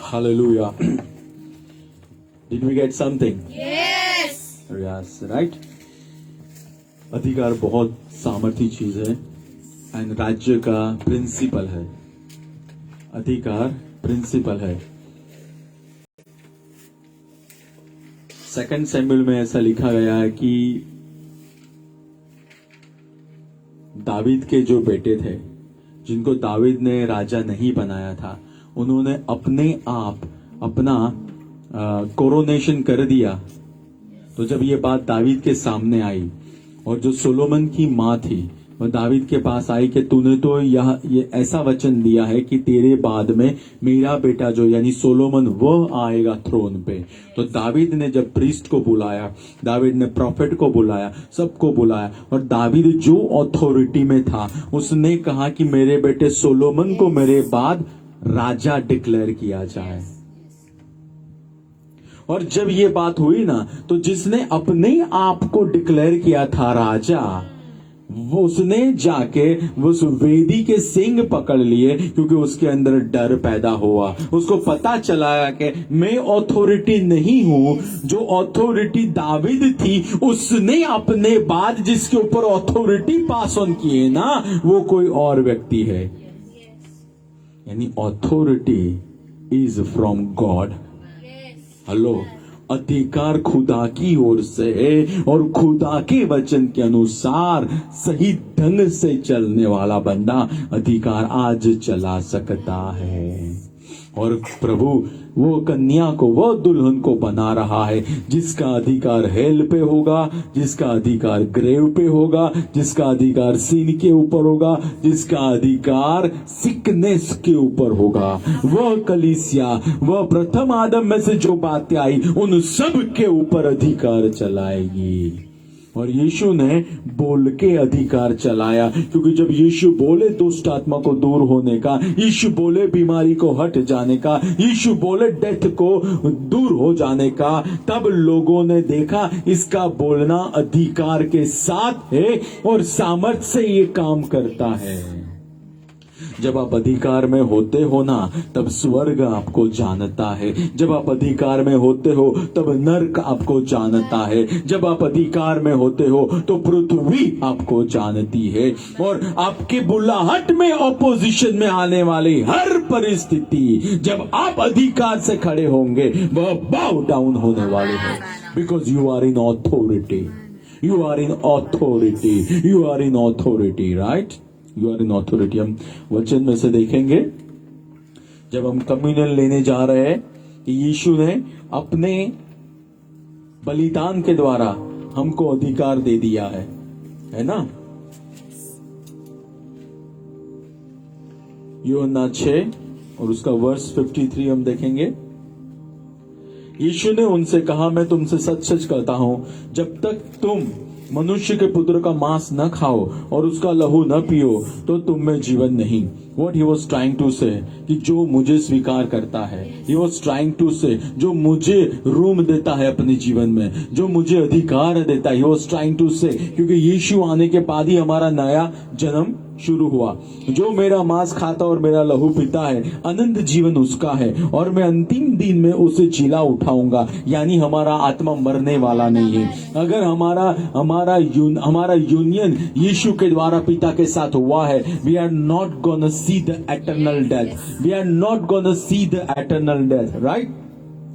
Hallelujah. Did we get something? Yes. Yes, right? अधिकार बहुत सामर्थी चीज है एंड राज्य का प्रिंसिपल है। अधिकार प्रिंसिपल है। 2 सैमुएल में ऐसा लिखा गया है कि दावीद के जो बेटे थे, जिनको दावीद ने राजा नहीं बनाया था, उन्होंने अपने आप अपना कोरोनेशन कर दिया। तो जब ये बात दावीद के सामने आई और जो सोलोमन की माँ थी वो दावीद के पास आई कि तूने तो ये ऐसा वचन दिया है कि तेरे बाद में मेरा बेटा जो यानी सोलोमन वह आएगा थ्रोन पे। तो दावीद ने जब प्रीस्ट को बुलाया, दावीद ने प्रॉफिट को बुलाया, सबको बुलाया, और दावीद जो अथॉरिटी में था उसने कहा कि मेरे बेटे सोलोमन को मेरे बाद राजा डिक्लेयर किया जाए। और जब ये बात हुई ना, तो जिसने अपने आप को डिक्लेयर किया था राजा, वो उसने जाके उस वेदी के सिंग पकड़ लिए, क्योंकि उसके अंदर डर पैदा हुआ। उसको पता चला कि मैं अथॉरिटी नहीं हूं, जो अथॉरिटी दावीद थी उसने अपने बाद जिसके ऊपर अथॉरिटी पास ऑन किए ना, वो कोई और व्यक्ति है। यानी authority is from God. Hello, अधिकार खुदा की ओर से है और खुदा के वचन के अनुसार सही ढंग से चलने वाला बंदा अधिकार आज चला सकता है। और प्रभु वो कन्या को, वो दुल्हन को बना रहा है जिसका अधिकार हेल पे होगा, जिसका अधिकार ग्रेव पे होगा, जिसका अधिकार सीन के ऊपर होगा, जिसका अधिकार सिकनेस के ऊपर होगा। वह कलीसिया, वह प्रथम आदम में से जो बातें आई उन सब के ऊपर अधिकार चलाएगी। और यीशु ने बोल के अधिकार चलाया, क्योंकि जब यीशु बोले दुष्ट आत्मा को दूर होने का, यीशु बोले बीमारी को हट जाने का, यीशु बोले डेथ को दूर हो जाने का, तब लोगों ने देखा इसका बोलना अधिकार के साथ है और सामर्थ्य से ये काम करता है। जब आप अधिकार में होते हो ना, तब स्वर्ग आपको जानता है। जब आप अधिकार में होते हो तब नरक आपको जानता है। जब आप अधिकार में होते हो तो पृथ्वी आपको जानती है। और आपके बुलाहट में ऑपोजिशन में आने वाली हर परिस्थिति जब आप अधिकार से खड़े होंगे वह बाउ डाउन होने वाले है। Because you are in authority, you are in authority, you are in authority, right? You are in authority. हम वचन में से देखेंगे जब हम कम्युनियन लेने जा रहे हैं, यीशु ने अपने बलिदान के द्वारा हमको अधिकार दे दिया है ना? यूहन्ना 6 और उसका वर्स 53 हम देखेंगे। यीशु ने उनसे कहा, मैं तुमसे सच सच कहता हूं, जब तक तुम मनुष्य के पुत्र का मांस न खाओ और उसका लहू न पियो तो तुम में जीवन नहीं। What he was trying to say कि जो मुझे स्वीकार करता है, he was trying to say जो मुझे रूम देता है अपने जीवन में, जो मुझे अधिकार देता है, he was trying to say, क्योंकि यीशु आने के बाद ही हमारा नया जन्म शुरू हुआ। जो मेरा मांस खाता और मेरा लहू पीता है, अनंत जीवन उसका है और मैं अंतिम दिन में उसे जिला उठाऊंगा। यानी हमारा आत्मा मरने वाला नहीं है। अगर हमारा यूनियन यीशु के द्वारा पिता के साथ हुआ है, we are not gonna see the eternal death, we are not gonna see the eternal death, right?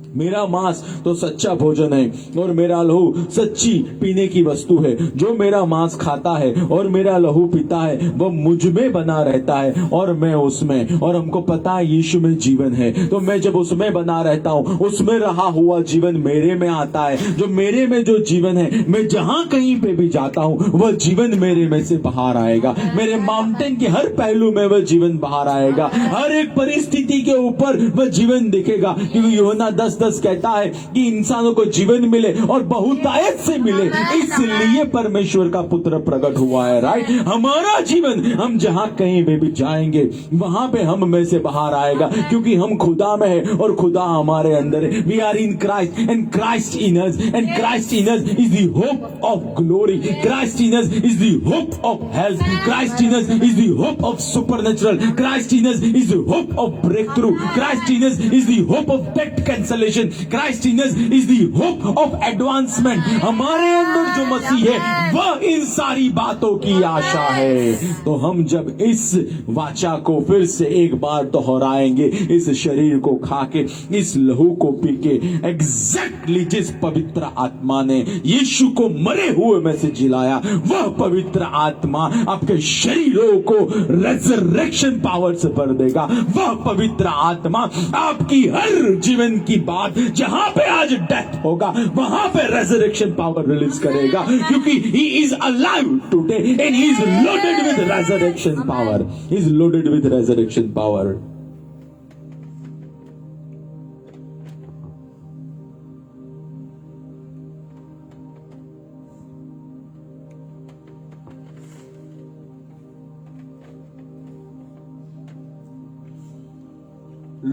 मेरा मांस तो सच्चा भोजन है और मेरा लहू सच्ची पीने की वस्तु है। जो मेरा मांस खाता है और मेरा लहू पीता है वह मुझ में बना रहता है और मैं उसमें। और हमको पता है यीशु में जीवन है, तो मैं जब उसमें बना रहता हूँ, उसमें रहा हुआ जीवन मेरे में आता है। जो मेरे में जो जीवन है, मैं जहां कहीं पे भी जाता हूँ वह जीवन मेरे में से बाहर आएगा। मेरे माउंटेन के हर पहलू में वह जीवन बाहर आएगा। हर एक परिस्थिति के ऊपर वह जीवन दिखेगा, क्योंकि यूहन्ना 10:10 कहता है कि इंसानों को जीवन मिले और बहुतायत से मिले, इसलिए परमेश्वर का पुत्र प्रकट हुआ है, राइट? हमारा जीवन हम जहां कहीं भी जाएंगे वहां पे हम में से बाहर आएगा, क्योंकि हम खुदा में है और खुदा हमारे अंदर है। We are in Christ and Christ in us, and Christ in us is the hope of glory, Christ in us is the hope of health, Christ in us is the hope of supernatural, Christ in us is the hope of breakthrough, Christ in us is the hope of debt cancellation, Christ in us is the hope of advancement। हमारे अंदर जो मसीह है वह इन सारी बातों की आशा है। तो हम जब इस वाचा को फिर से एक बार दोहराएंगे, इस शरीर को खा के, इस लहू को पी के, एग्जैक्टली जिस पवित्र आत्मा ने यीशु को मरे हुए में से जिलाया, वह पवित्र आत्मा आपके शरीरों को रेजरेक्शन पावर से भर देगा। वह पवित्र आत्मा आपकी हर जीवन की बात जहां पे आज डेथ होगा वहां पे रेजरेक्शन पावर रिलीज करेगा, क्योंकि he is alive today and he is loaded with resurrection power, he is loaded with resurrection power.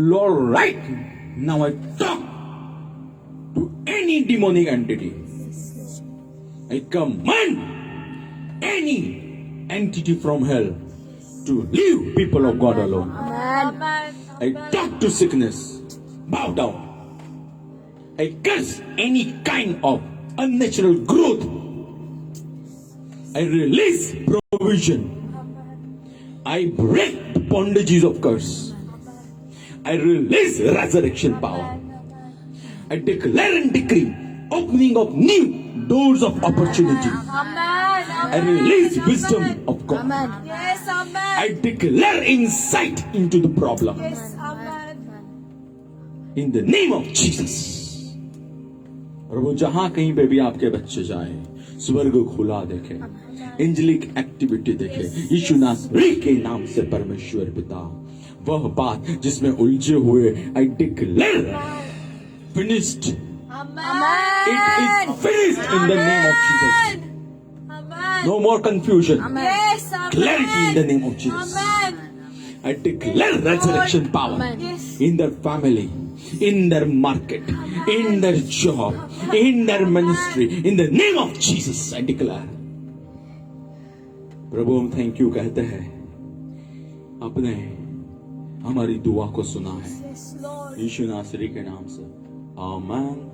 Lord, right now I talk to any demonic entity. I command any entity from hell to leave people of God alone. I talk to sickness, bow down. I curse any kind of unnatural growth. I release provision. I break the bondages of curse. I release resurrection power. I declare and decree opening of new doors of opportunity. I release wisdom of God. Yes, amen. I declare insight into the problem. Yes, amen. In the name of Jesus. और वो जहां कहीं पे भी आपके बच्चे जाए, स्वर्ग खुला देखे, एंजेलिक एक्टिविटी देखे, यीशु नासरी के नाम से परमेश्वर पिता वह बात जिसमें उलझे हुए, I declare finished, Amen. it is finished in the name of Jesus। No more confusion. Yes, amen. Clarity in the name of Jesus. Amen. I declare resurrection power Yes. in their family, in their market, in their job, in their ministry. In the name of Jesus, I declare. प्रभु हम thank you कहते हैं, आपने हमारी दुआ को सुना है Yes, Lord. यीशु नासरी के नाम से। आमीन,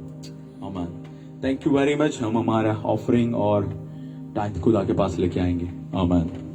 आमीन। Thank you very much. हम हमारा ऑफरिंग और टाइम खुदा के पास लेके आएंगे। आमीन।